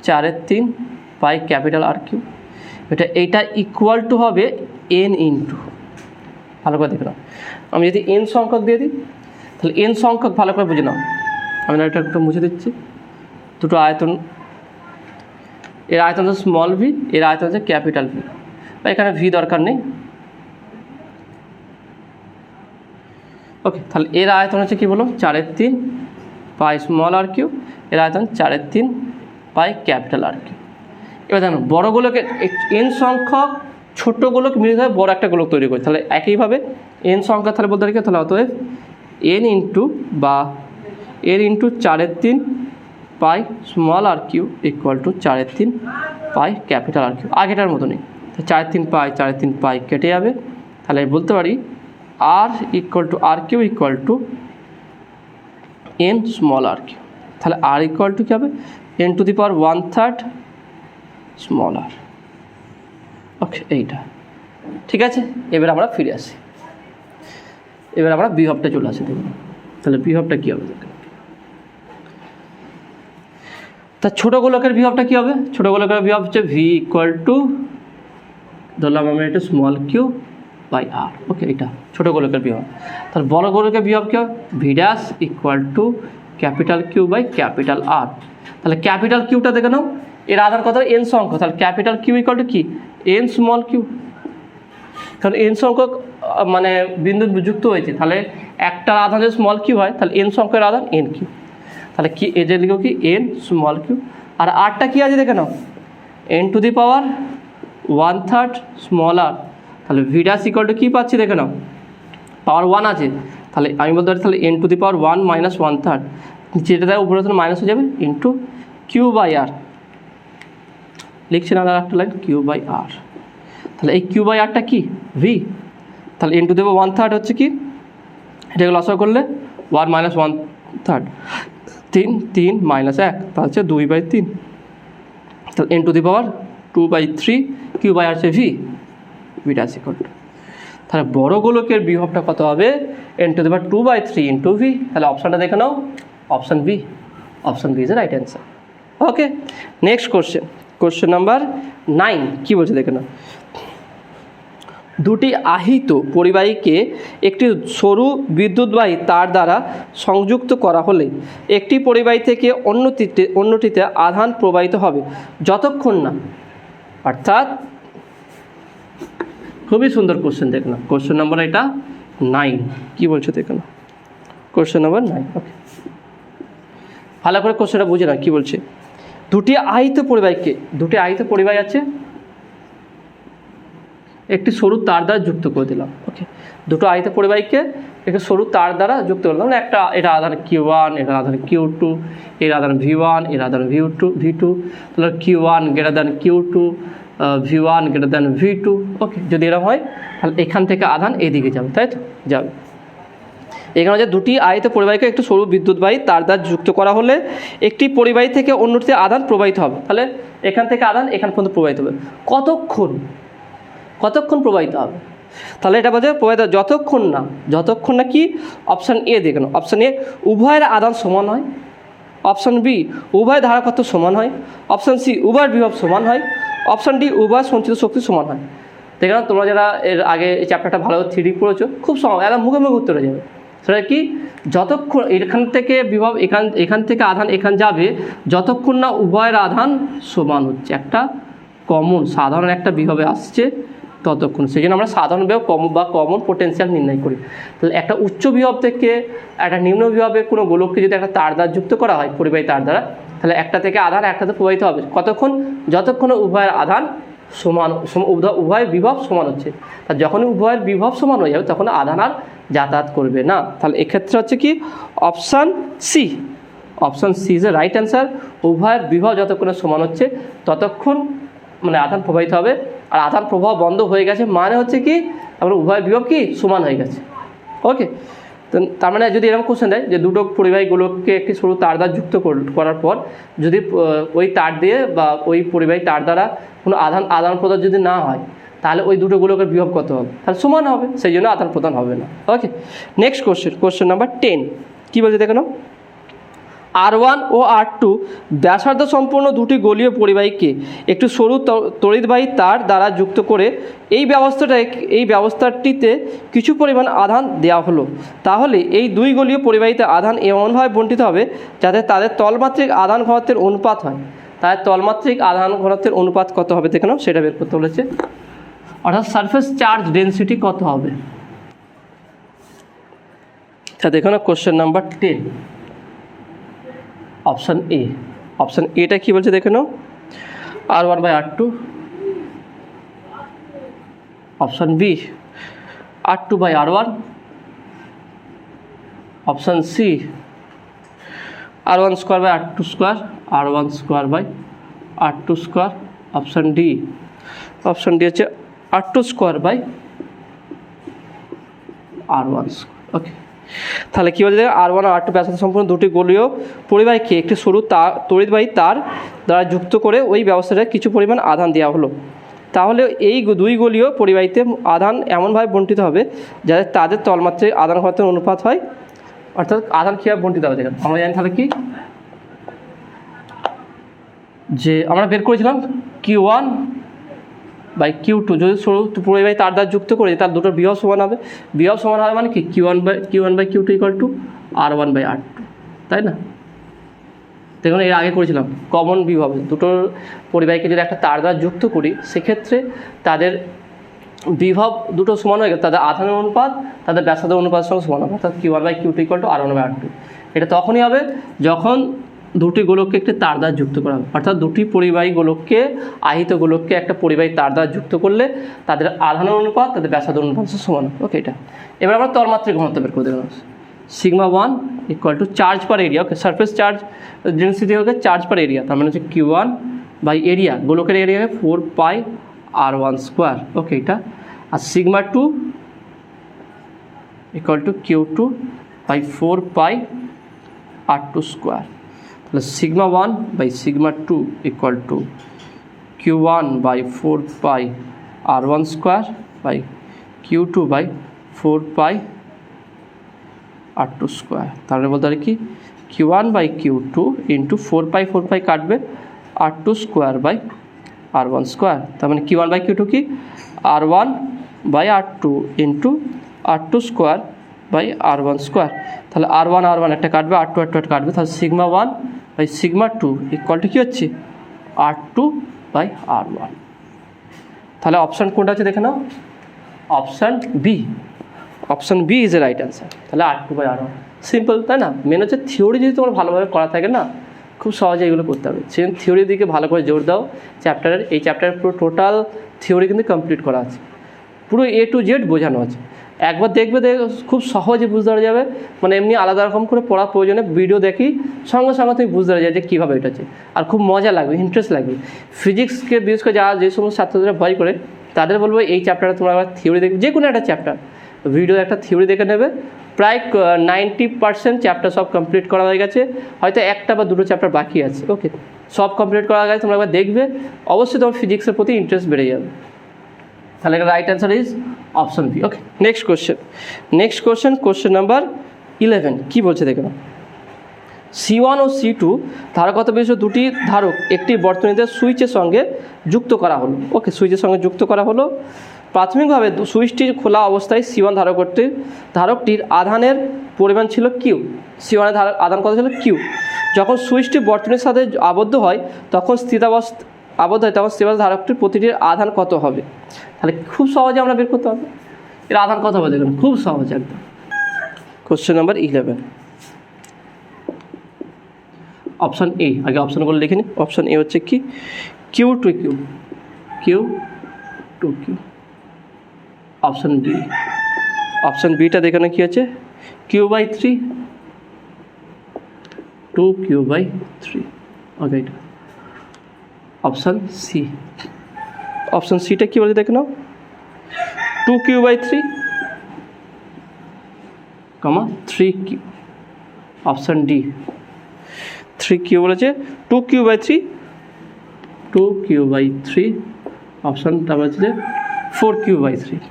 4/3 পাই ক্যাপিটাল R3। এইটা ইকুয়াল টু হবে n ইন্টু, ভালো করে দেখে নাও। আমি যদি n সংখ্যক দিয়ে দিই তাহলে n সংখ্যক ভালো করে বুঝে নাও। আমি এটা একটু মুছে দিচ্ছি। দুটো আয়তন, এর আয়তন হচ্ছে স্মল v, এর আয়তন হচ্ছে ক্যাপিটাল V। বা এখানে v দরকার নেই। ওকে, তাহলে এর আয়তন হচ্ছে কী বলো 4/3 পাই স্মল r3, এর আয়তন 4/3 পাই ক্যাপিটাল R3। এবার দেখুন বড়গুলোকে n সংখ্যক ছোটোগুলোকে মিলে ধরে বড় একটা গোলক তৈরি করি। তাহলে একইভাবে n সংখ্যা তাহলে বলতে পারি তাহলে অতএব n ইন্টু বা এর into 4/3 pi small R Q equal to 4/3 pi capital R Q, আগেটার মতনই। 4/3 পাই কেটে যাবে, তাহলে বলতে পারি R equal to R Q equal to N small R Q. তাহলে আর ইকুয়াল টু কী হবে, N to the power 1/3 small R. Okay, এইটা ঠিক আছে। এবার আমরা ফিরে আসি, এবার আমরা বিভবটা চলে আসি। দেখুন তাহলে বিভবটা কী হবে, তা ছোটো গোলকের বিভবটা কী হবে? ছোটো গোলকের বিভব হচ্ছে ভি ইকুয়াল টু, ধরলাম আমরা এটা small Q by R. Okay, এটা ছোটো গোলকের বিভব। তাহলে বড় গোলকের বিভব কী হবে? V dash equal to capital Q by capital R. তাহলে ক্যাপিটাল কিউটা দেখে নাও, এর আধার কত? এন সংখ্যক। তাহলে ক্যাপিটাল কিউ ইকুয়াল টু কি? N small Q. কারণ এন সংখ্যক মানে বিন্দু যুক্ত হয়েছে, তাহলে একটার আধান যদি স্মল কিউ হয় তাহলে এন সংখ্যকের আধান এন কিউ। তাহলে কি এ যে লিখো কি এন স্মল কিউ, আর আরটা কী আছে দেখে নাও, N to the power 1/3 small R. তাহলে ভি ড্যাশ ইকুয়াল টু কী পাচ্ছি দেখে নাও, পাওয়ার 1 আছে, তাহলে আমি বলতে পারি তাহলে N to the power 1 minus 1/3, যেটা দেয় উপরে তাহলে মাইনাস হয়ে যাবে, ইন্টু কিউ বাই আর। লিখছি না আর একটা লাইন, কিউ বাই আর। তাহলে এই কিউ বাই আরটা কি? ভি। তাহলে এন টু দি পাওয়ার 1/3 হচ্ছে কি, এটাকে লসাগু করলে 1 মাইনাস 1/3, 3 মাইনাস 1, তা হচ্ছে 2/3। তাহলে N to the power 2/3, Q by R হচ্ছে V, V dash equal to. তাহলে বড় গোলকের বিভবটা কত হবে? N to the power 2/3 into V. তাহলে অপশানটা দেখে নাও, option B. Option B is a right answer. Okay, next question number 9 কী বলছে দেখে নাও। দুটি আহিত পরিবাহীকে একটি সরু বিদ্যুৎবাহী তার দ্বারা সংযুক্ত করা হলে একটি পরিবাহী থেকে অন্যটিতে আধান প্রবাহিত হবে যতক্ষণ না, অর্থাৎ খুবই সুন্দর কোশ্চেন দেখে নাও। কোশ্চেন নাম্বার এটা 9 কী বলছে দেখে নাও, কোশ্চেন নাম্বার 9। ওকে, ভালো করে কোশ্চেনটা বুঝে না কী বলছে। দুটি আহিত পরিবাহী আছে, একটি সরু তার দ্বারা যুক্ত করে দিলাম। ওকে, দুটো আহিত পরিবাহীকে একটি সরু তার দ্বারা যুক্ত করলাম, মানে একটা এটা আধান Q1, এটা আধান Q2, এর আধান V1, এর আধান V2, তাহলে Q1 greater than Q2, V1 greater than V2। ওকে, যদি এরকম হয় তাহলে এখান থেকে আধান এদিকে যাবে, তাই তো যাবে। এখানে যে দুটি আহিত পরিবাহীকে একটু সরু বিদ্যুৎবাহী তার দ্বারা যুক্ত করা হলে একটি পরিবাহী থেকে অন্যটিতে আধান প্রবাহিত হবে। তাহলে এখান থেকে আধান এখান পর্যন্ত প্রবাহিত হবে, কতক্ষণ প্রবাহিত হবে? তাহলে এটা বলছে প্রবাহিত যতক্ষণ না কি, অপশান এ দেখুন, অপশান এ উভয়ের আধান সমান হয়, অপশান বি উভয় ধারাকত্ব সমান হয়, অপশান সি উভয়ের বিভব সমান হয়, অপশান ডি উভয় সঞ্চিত শক্তি সমান হয়। দেখে নাও, তোমরা যারা এর আগে এই চ্যাপ্টারটা ভালো 3D পড়েছো, খুব সহজ, একদম মুখে উত্তর হয়ে যাবে। সেটা কি, যতক্ষণ এখান থেকে বিভব এখান থেকে আধান এখান যাবে যতক্ষণ না উভয়ের আধান সমান হচ্ছে, একটা সাধারণ একটা বিভবে আসছে ততক্ষণ। সেই জন্য আমরা সাধারণ বিভব কমন পোটেনশিয়াল নির্ণয় করি। তাহলে একটা উচ্চ বিভব থেকে একটা নিম্ন বিভবের কোনো গোলককে যদি একটা তার দ্বারা যুক্ত করা হয়, পরিবাহী তার দ্বারা, তাহলে একটা থেকে আধান একটাতে প্রবাহিত হবে কতক্ষণ? যতক্ষণ উভয়ের আধান উভয় বিভব সমান হচ্ছে। তা যখনই উভয়ের বিভব সমান হয়ে যাবে তখন আধান আর যাতায়াত করবে না। তাহলে এক্ষেত্রে হচ্ছে কি, option C is a right answer. উভয়ের বিভব যতক্ষণে সমান হচ্ছে ততক্ষণ মানে আধান প্রবাহিত হবে, আর আধান প্রবাহ বন্ধ হয়ে গেছে মানে হচ্ছে কি, তারপরে উভয়ের বিভব কি সমান হয়ে গেছে। ওকে, তো তার মানে যদি এরকম কোশ্চেন দেয় যে দুটো পরিবাহীগুলোকে একটি সরু তার দ্বারা যুক্ত করার পর যদি ওই তার দিয়ে বা ওই পরিবাহী তার দ্বারা কোনো আদান প্রদান যদি না হয়, তাহলে ওই দুটো গোলকের বিভব কত হবে? তাহলে সমান হবে, সেই জন্য আদান প্রদান হবে না। ওকে, নেক্সট কোশ্চেন নাম্বার 10 কী বলছে দেখে নাও। R1 ও R2 ব্যাসার্ধ সম্পূর্ণ দুটি গোলীয় পরিবাহীকে একটি সরু তড়িৎবাহী তার দ্বারা যুক্ত করে এই ব্যবস্থাটিতে কিছু পরিমাণ আধান দেওয়া হলো। তাহলে এই দুই গোলীয় পরিবাহীতে আধান এমনভাবে বণ্টিত হবে যাতে তাদের তলমাত্রিক আধান ঘনত্বের অনুপাত হয়। তাদের তলমাত্রিক আধান ঘনত্বের অনুপাত কত হবে দেখে নাও, সেটা বের করতে বলেছে। অর্থাৎ সারফেস চার্জ ডেনসিটি কত হবে, তা দেখো না কোশ্চেন নাম্বার 10 অপশান এটা কী বলছে দেখে নাও। R1/R2, option B R2/R1, option C R1 square by R2 square, R1 square by R2 square. Option D হচ্ছে R2 square by R1 square. ওকে, তাহলে কী বলছে R1 আর R2 ব্যাসার্ধ সম্পূর্ণ দুটি গোলীয় পরিবাহীকে একটি সরু তড়িৎবাহী তার দ্বারা যুক্ত করে ওই ব্যবস্থাটায় কিছু পরিমাণ আধান দেওয়া হলো। তাহলে এই দুই গোলীয় পরিবাহীতে আধান এমনভাবে বণ্টিত হবে যাতে তাদের তলমাত্রায় আদান ঘনত্বের অনুপাত হয়, অর্থাৎ আধান কীভাবে বণ্টিত হবে দেখেন আমরা জানি। তাহলে কি যে আমরা বের করেছিলাম Q1 বাই Q2 যদি সরু পরিবাহী তার দ্বারা যুক্ত করে তার দুটোর বিভব সমান হবে। বিভব সমান হবে মানে কি Q1 by Q2 equal to R1 by R2, তাই না? দেখুন এর আগে করেছিলাম কমন বিভব, দুটোর পরিবাহীকে যদি একটা তার দ্বারা যুক্ত করি সেক্ষেত্রে তাদের বিভব দুটো সমান হয়ে গেলে তাদের আধানের অনুপাত তাদের ব্যাসার্ধের অনুপাতের সঙ্গে সমান হবে, অর্থাৎ Q1 by Q2 equal to R1 by R2। এটা তখনই হবে যখন দুটি গোলককে একটি তার দ্বারা যুক্ত করা হবে, অর্থাৎ দুটি পরিবাহী গোলককে আহিত গোলককে একটা পরিবাহী তার দ্বারা যুক্ত করলে তাদের আধানের অনুপাত তাদের ব্যাসার্ধের অনুপাত সমান হবে। ওকে, এটা এবার আমরা তলমাত্রিক ঘনত্ব বের করে দেবো। σ1 equal to charge per area. Okay, surface charge density হবে চার্জ পার এরিয়া, তার মানে হচ্ছে Q1 বাই এরিয়া, গোলকের এরিয়া হবে 4 পাই R1 স্কোয়ার। ওকে, এটা আর σ2 equal to Q2 by 4 pi R2 square. তাহলে σ1 by σ2 equal to Q1 by 4 pi R1 square by Q2 by 4 pi R2 square. তাহলে বলতে পারি কি Q1 বাই Q2 ইন্টু 4 পাই কাটবে R2 square by R1 square. তার মানে Q1 বাই Q2 কি R1 by R2 into R2 square by R1 square. তাহলে R1 একটা কাটবে, R2 কাটবে, তাহলে σ1 বাই σ2 ইকুয়াল টু কী হচ্ছে R2 বাই R1। তাহলে অপশান কোনটা আছে দেখে নাও, option B. Option B is a right answer. তাহলে R2 বাই R1 সিম্পল, তাই না? মেন হচ্ছে থিওরি যদি তোমার ভালোভাবে করা থাকে না খুব সহজে এগুলো করতে হবে। সেই থিওরির দিকে ভালো করে জোর দাও। এই চ্যাপ্টারের পুরো টোটাল থিওরি কিন্তু কমপ্লিট করা আছে, পুরো A to Z বোঝানো আছে। একবার দেখবে খুব সহজে বুঝতে পারা যাবে, মানে এমনি আলাদা রকম করে পড়ার প্রয়োজনে ভিডিও দেখি সঙ্গে সঙ্গে তুমি বুঝতে পারা যায় যে কীভাবে এটা হচ্ছে, আর খুব মজা লাগবে, ইন্টারেস্ট লাগবে। ফিজিক্সকে বিশেষ করে যে সমস্ত ছাত্ররা ভয় করে তাদের বলবো এই চ্যাপ্টারে তোমরা আবার থিওরি দেখবে, যে কোনো একটা চ্যাপ্টার ভিডিও একটা থিওরি দেখে নেবে। প্রায় 90% চ্যাপ্টার সব কমপ্লিট করা হয়ে গেছে, হয়তো একটা বা দুটো চ্যাপ্টার বাকি আছে। ওকে, সব কমপ্লিট করা গেছে, তোমরা একবার দেখবে, অবশ্যই তোমার ফিজিক্সের প্রতি ইন্টারেস্ট বেড়ে যাবে। তাহলে right answer is option B. Okay, next question number 11 কী বলছে দেখে নাও। C1 ও C2 ধারকত্ব বিশিষ্ট দুটি ধারক একটি বর্তনীতে সুইচের সঙ্গে যুক্ত করা হলো। ওকে, সুইচের সঙ্গে যুক্ত করা হলো। প্রাথমিকভাবে সুইচটি খোলা অবস্থায় C1 ধারকটির আধানের পরিমাণ ছিল Q। C1 এর আধান কত ছিল Q। যখন সুইচটি বর্তনীর সাথে আবদ্ধ হয় তখন স্থিতাবস্থা ধারকটির প্রতিটির আধান কত হবে। তাহলে খুব সহজে আমরা বের করতে হবে এর আধান কত হবে, দেখুন খুব সহজ একদম। Question number 11 option A. আগে অপশানগুলো লিখে নিই। অপশান এ হচ্ছে কি Q to Q। Option B, option বিটা দেখে না কি আছে Q/3 2Q/3। ওকে, এটা অপশান সি। অপশান সিটা কী বলে দেখে নাও 2Q/3, 3Q। Option D 3Q বলেছে, 2Q/3 অপশানটা বলছে 4Q/3।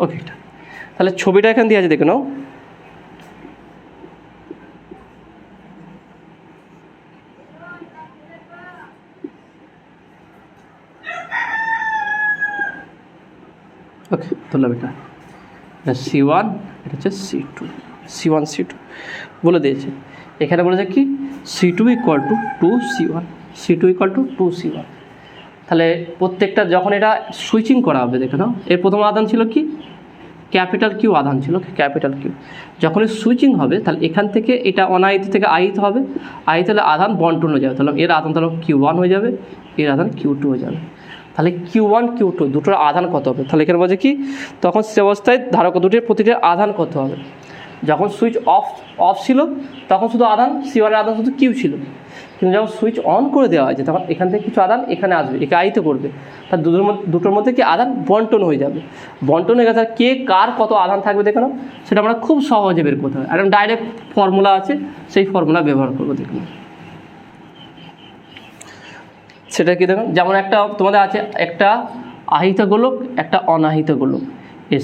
ওকে, তাহলে ছবিটা এখান দিয়ে আছে দেখে নাও। ওকে, ধরলাম এটা C1, এটা হচ্ছে C1 C2 বলে দিয়েছে। এখানে বলেছে কি C2 ইকুয়াল টু 2C1। তাহলে প্রত্যেকটা যখন এটা সুইচিং করা হবে দেখে নাও, এর প্রথম আধান ছিল কি ক্যাপিটাল কিউ আধান ছিল, ক্যাপিটাল কিউ। যখন সুইচিং হবে তাহলে এখান থেকে এটা অনাহিত থেকে আহিত হবে, আহিত হলে আধান বন্টন হয়ে যাবে, তাহলে এর আধান তাহলে Q1 হয়ে যাবে, এর আধান Q2 হয়ে যাবে। তাহলে Q1 Q2 দুটোর আধান কত হবে, তাহলে এখানে বলছে কি তখন সে অবস্থায় ধারক দুটির প্রতিটির আধান কত হবে। যখন সুইচ অফ ছিল তখন শুধু আধান C1 এর আধান শুধু কিউ ছিল, কিন্তু যখন সুইচ অন করে দেওয়া হয়েছে তখন এখান থেকে কিছু আধান এখানে আসবে, একে আহিত করবে, তার দুটোর মধ্যে কি আধান বন্টন হয়ে যাবে। বন্টন হয়ে গেছে কে কার কত আধান থাকবে দেখুন, সেটা আমরা খুব সহজে বের করতে হবে। একদম ডাইরেক্ট ফর্মুলা আছে, সেই ফর্মুলা ব্যবহার করবো দেখুন। সেটা কি দেখুন, যেমন একটা তোমাদের আছে একটা আহিত গোলক একটা অনাহিত গোলক,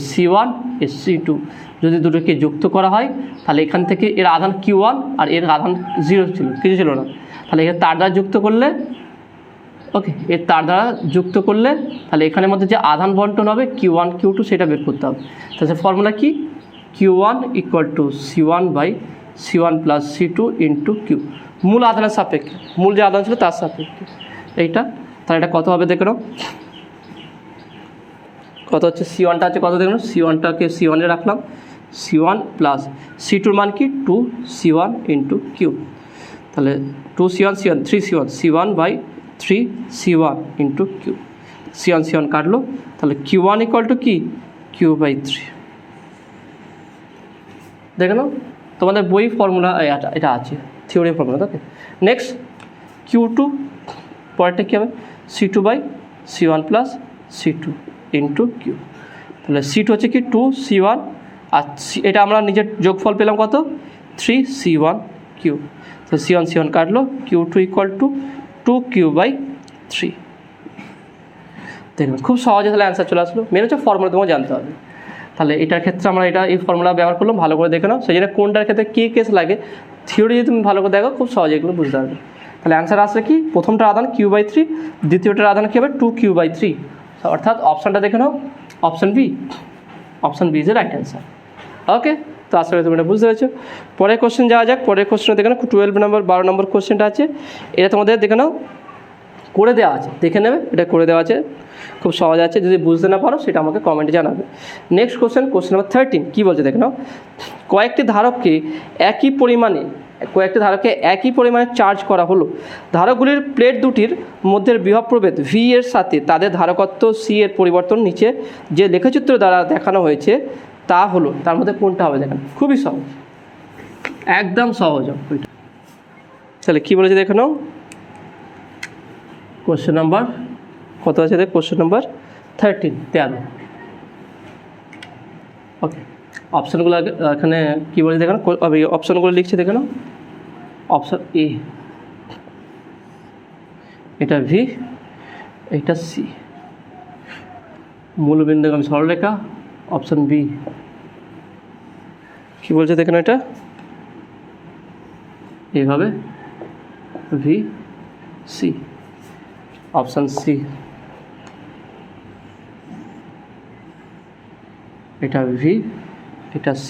SC1 SC2 যদি দুটোকে যুক্ত করা হয় তাহলে এখান থেকে এর আধান Q1 আর এর আধান 0 ছিল, কিছু ছিল না, তাহলে এর তার দ্বারা যুক্ত করলে ওকে, এর তার দ্বারা যুক্ত করলে তাহলে এখানের মধ্যে যে আধান বন্টন হবে Q1 Q2 সেটা বের করতে হবে। তাহলে ফর্মুলা কি, Q1 = C1/C1 + C2 × Q, মূল আধানের সাপেক্ষে, মূল যে আধান ছিল তার সাপেক্ষে এইটা। তাহলে এটা কত হবে দেখো, কত হচ্ছে C1টা আছে কত দেখুন, C1টাকে C1 এ রাখলাম, C1 + C2 মান কি 2C1 × Q, তাহলে 2C1 C1 3C1 C1/3C1 × Q, C1 কাটলো, তাহলে Q1 = কি Q/3। দেখে নাও তোমাদের বই ফর্মুলা এটা আছে, থিওরি ফর্মুলা। ওকে, নেক্সট Q2 পরেরটা কী হবে, C2/C1 + C2 × Q, তাহলে C2 হচ্ছে কি 2C1 আর এটা আমরা নিজের যোগফল পেলাম কত 3C1 Q, তো C1 কাটলো, Q2 = 2Q/3। দেখুন খুব সহজে তাহলে অ্যান্সার চলে আসলো। মেন হচ্ছে ফর্মুলা তোমাকে জানতে হবে। তাহলে এটার ক্ষেত্রে আমরা এই ফর্মুলা ব্যবহার করলাম, ভালো করে দেখে নাও, সেই জন্য কোনটার ক্ষেত্রে কী কেস লাগে থিওরি যদি তুমি ভালো করে দেখো খুব সহজে এগুলো বুঝতে পারবে। তাহলে অ্যান্সার আসলে কি, প্রথমটার আধান Q/3, দ্বিতীয়টার আধান কী হবে 2Q/3, অর্থাৎ অপশানটা দেখে নাও option B is a right answer. Okay, তো আসলে তুমি এটা বুঝতে পেরেছো। পরের কোশ্চেন যাওয়া যাক। পরের কোশ্চেনে দেখে নাও 12 নম্বর কোশ্চেনটা আছে, এটা তোমাদের দেখে নাও করে দেওয়া আছে, দেখে নেবে, এটা করে দেওয়া আছে, খুব সহজ আছে, যদি বুঝতে না পারো সেটা আমাকে কমেন্টে জানাবে। নেক্সট কোশ্চেন নাম্বার 13 কী বলছে দেখে নাও, কয়েকটি ধারককে একই পরিমাণে চার্জ করা হলো, ধারকগুলির প্লেট দুটির মধ্যে বিভব প্রভেদ V এর সাথে তাদের ধারকত্ব C এর পরিবর্তন নিচে যে লেখচিত্র দ্বারা দেখানো হয়েছে তা হলো, তার মধ্যে কোনটা হবে দেখেন, খুবই সহজ, একদম সহজ। তাহলে কী বলেছে দেখে নাও, কোশ্চেন নাম্বার কত আছে দেখ, কোশ্চেন নাম্বার 13। ওকে, অপশানগুলো এখানে কী বলেছে দেখো, আমি অপশানগুলো লিখছি দেখে নাও। অপশান এ এটা V, এটা C, মূলবিন্দুগামী সরলরেখা। অপশান বি কী বলছে দেখে নাও, এটা এইভাবে VC। অপশান সি এটা V, এটা C।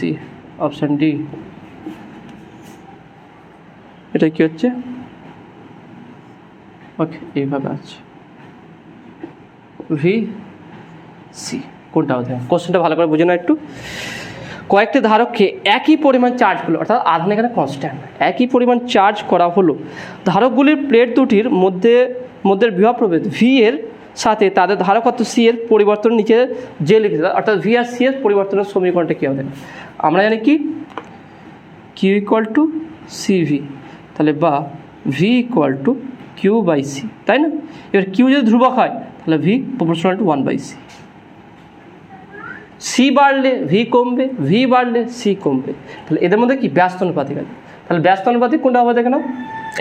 অপশান ডি এটা কি হচ্ছে, ওকে এইভাবে আছে VC। কোনটা হতে হবে, কোশ্চেনটা ভালো করে বুঝে নাও একটু। কয়েকটি ধারককে একই পরিমাণ চার্জ হলো, অর্থাৎ আধান এখানে কনস্ট্যান্ট, একই পরিমাণ চার্জ করা হলো, ধারকগুলির প্লেট দুটির মধ্যে বিভব প্রভেদ V এর সাথে তাদের ধারকত্ব C এর পরিবর্তন নিচে যে লিখেছে, অর্থাৎ V আর C এর পরিবর্তনের সমীকরণটা কী হবে, আমরা জানি কি Q = CV, তাহলে বা V = Q/C, তাই না। এবার Q যদি ধ্রুবক হয় তাহলে V = 1/C, C বাড়লে V কমবে, V বাড়লে C কমবে, তাহলে এদের মধ্যে কি ব্যস্ত অনুপাতিক আছে, তাহলে ব্যস্ত অনুপাতিক কোনটা হবে দেখে নাও,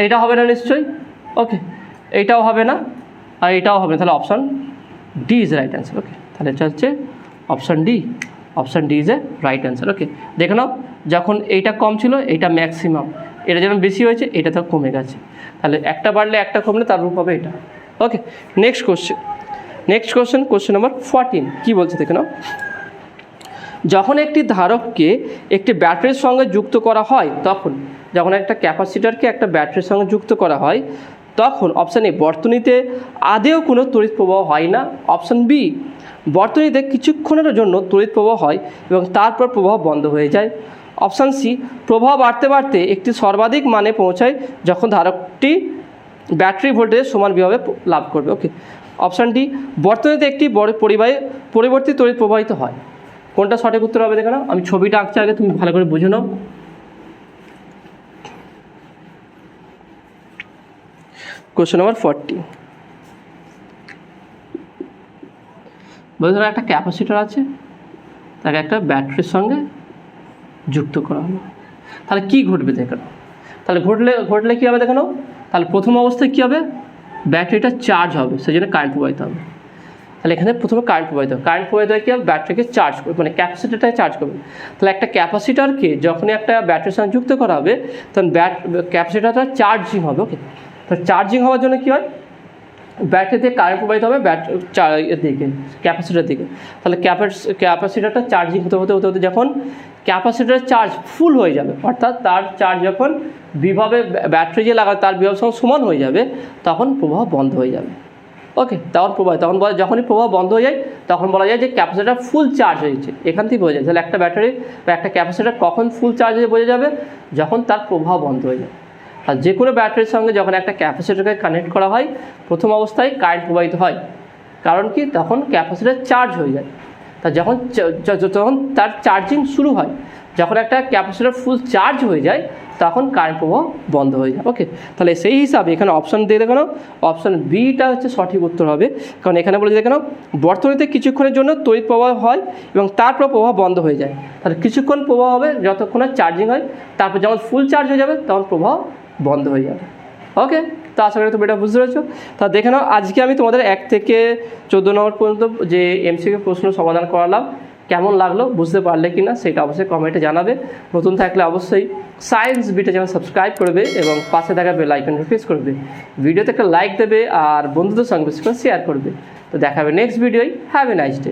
এইটা হবে না নিশ্চয়ই, ওকে এইটাও হবে না আর এটাও হবে না, তাহলে option D is right answer. Okay, তাহলে এটা হচ্ছে option D is a right answer. Okay, দেখে নাও যখন এইটা কম ছিল এইটা ম্যাক্সিমাম, এটা যেমন বেশি হয়েছে এটা তো কমে গেছে, তাহলে একটা বাড়লে একটা কমলে তার রূপ হবে এটা। ওকে, নেক্সট কোশ্চেন নাম্বার 14 কী বলছে দেখে নাও, যখন একটি ধারককে একটি ব্যাটারির সঙ্গে যুক্ত করা হয় তখন, যখন একটা ক্যাপাসিটরকে একটা ব্যাটারির সঙ্গে যুক্ত করা হয় তখন অপশান এ বর্তনীতে আদেও কোনো তড়িৎ প্রবাহ হয় না, অপশান বি বর্তনীতে কিছুক্ষণের জন্য তড়িৎ প্রবাহ হয় এবং তারপর প্রবাহ বন্ধ হয়ে যায়, অপশান সি প্রবাহ বাড়তে বাড়তে একটি সর্বাধিক মানে পৌঁছায় যখন ধারকটি ব্যাটারি ভোল্টেজের সমান বিভবে লাভ করবে। ওকে, অপশান ডি বর্তনীতে একটি পরিবর্তী তড়িৎ প্রবাহিত হয়, কোনটা সঠিক উত্তর হবে দেখো না, আমি ছবিটা আঁকছি আগে, তুমি ভালো করে বুঝে নাও। কোশ্চেন নাম্বার 40, বলে ধরো একটা ক্যাপাসিটর আছে, তাকে একটা ব্যাটারির সঙ্গে যুক্ত করা হলো, তাহলে কী ঘটবে দেখো। তাহলে ঘটলে কী হবে দেখো, তাহলে প্রথম অবস্থায় কী হবে, ব্যাটারিটা চার্জ হবে, সেই জন্য কারেন্ট প্রবাহিত হবে। তাহলে এখানে প্রথমে কারেন্ট প্রবাহিত হয় কী হবে, ব্যাটারিকে চার্জ করবে, মানে ক্যাপাসিটারটাকে চার্জ করবে। তাহলে একটা ক্যাপাসিটারকে যখনই একটা ব্যাটারির সঙ্গে যুক্ত করা হবে, তখন ক্যাপাসিটারটা চার্জিং হবে। ওকে, তো চার্জিং হওয়ার জন্য কী হয়, ব্যাটারিতে কারেন্ট প্রবাহিত হবে এর দিকে, ক্যাপাসিটার দিকে। তাহলে ক্যাপাসিটারটা চার্জিং হতে যখন ক্যাপাসিটার চার্জ ফুল হয়ে যাবে, অর্থাৎ তার চার্জ যখন বিভবে ব্যাটারি যে লাগাবে তার বিভবের সঙ্গে সমান হয়ে যাবে, তখন প্রবাহ বন্ধ হয়ে যাবে। ওকে, তখন বলা যখনই প্রবাহ বন্ধ হয়ে যায় তখন বলা যায় যে ক্যাপাসিটার ফুল চার্জ হয়েছে। এখান থেকে বোঝা যায় তাহলে একটা ব্যাটারি বা একটা ক্যাপাসিটার কখন ফুল চার্জ হয়ে বোঝা যাবে, যখন তার প্রবাহ বন্ধ হয়ে যাবে। আর যে কোনো ব্যাটারির সঙ্গে যখন একটা ক্যাপাসিটারকে কানেক্ট করা হয়, প্রথম অবস্থায় কারেন্ট প্রবাহিত হয়, কারণ কি তখন ক্যাপাসিটার চার্জ হয়ে যায়। তা যখন তার চার্জিং শুরু হয়, যখন একটা ক্যাপাসিটার ফুল চার্জ হয়ে যায়, তখন কারেন্ট প্রবাহ বন্ধ হয়ে যায়। ওকে, তাহলে সেই হিসাবে এখানে অপশান দিয়ে দেখো, অপশান বিটা হচ্ছে সঠিক উত্তর হবে। কারণ এখানে বলে দেখো, বর্তনীতে কিছুক্ষণের জন্য তড়িৎ প্রবাহ হয় এবং তারপর প্রবাহ বন্ধ হয়ে যায়। তাহলে কিছুক্ষণ প্রবাহ হবে যতক্ষণ চার্জিং হয়, তারপর যখন ফুল চার্জ হয়ে যাবে তখন প্রবাহ বন্ধ হয়ে যাবে। ওকে, তো আশা করি তুমি এটা বুঝতে পেরেছো। তা দেখে নাও, আজকে আমি তোমাদের 1 থেকে 14 নম্বর পর্যন্ত যে এমসিকিউ প্রশ্ন সমাধান করালাম, কেমন লাগলো, বুঝতে পারলে কি না সেটা অবশ্যই কমেন্টে জানাবে। নতুন থাকলে অবশ্যই সায়েন্স বিটা চ্যানেল সাবস্ক্রাইব করবে এবং পাশে থাকা বেল আইকনটা প্রেস করবে। ভিডিওতে একটা লাইক দেবে আর বন্ধুদের সঙ্গে শেয়ার করবে। তো দেখা হবে নেক্সট ভিডিওয়। Have a nice day.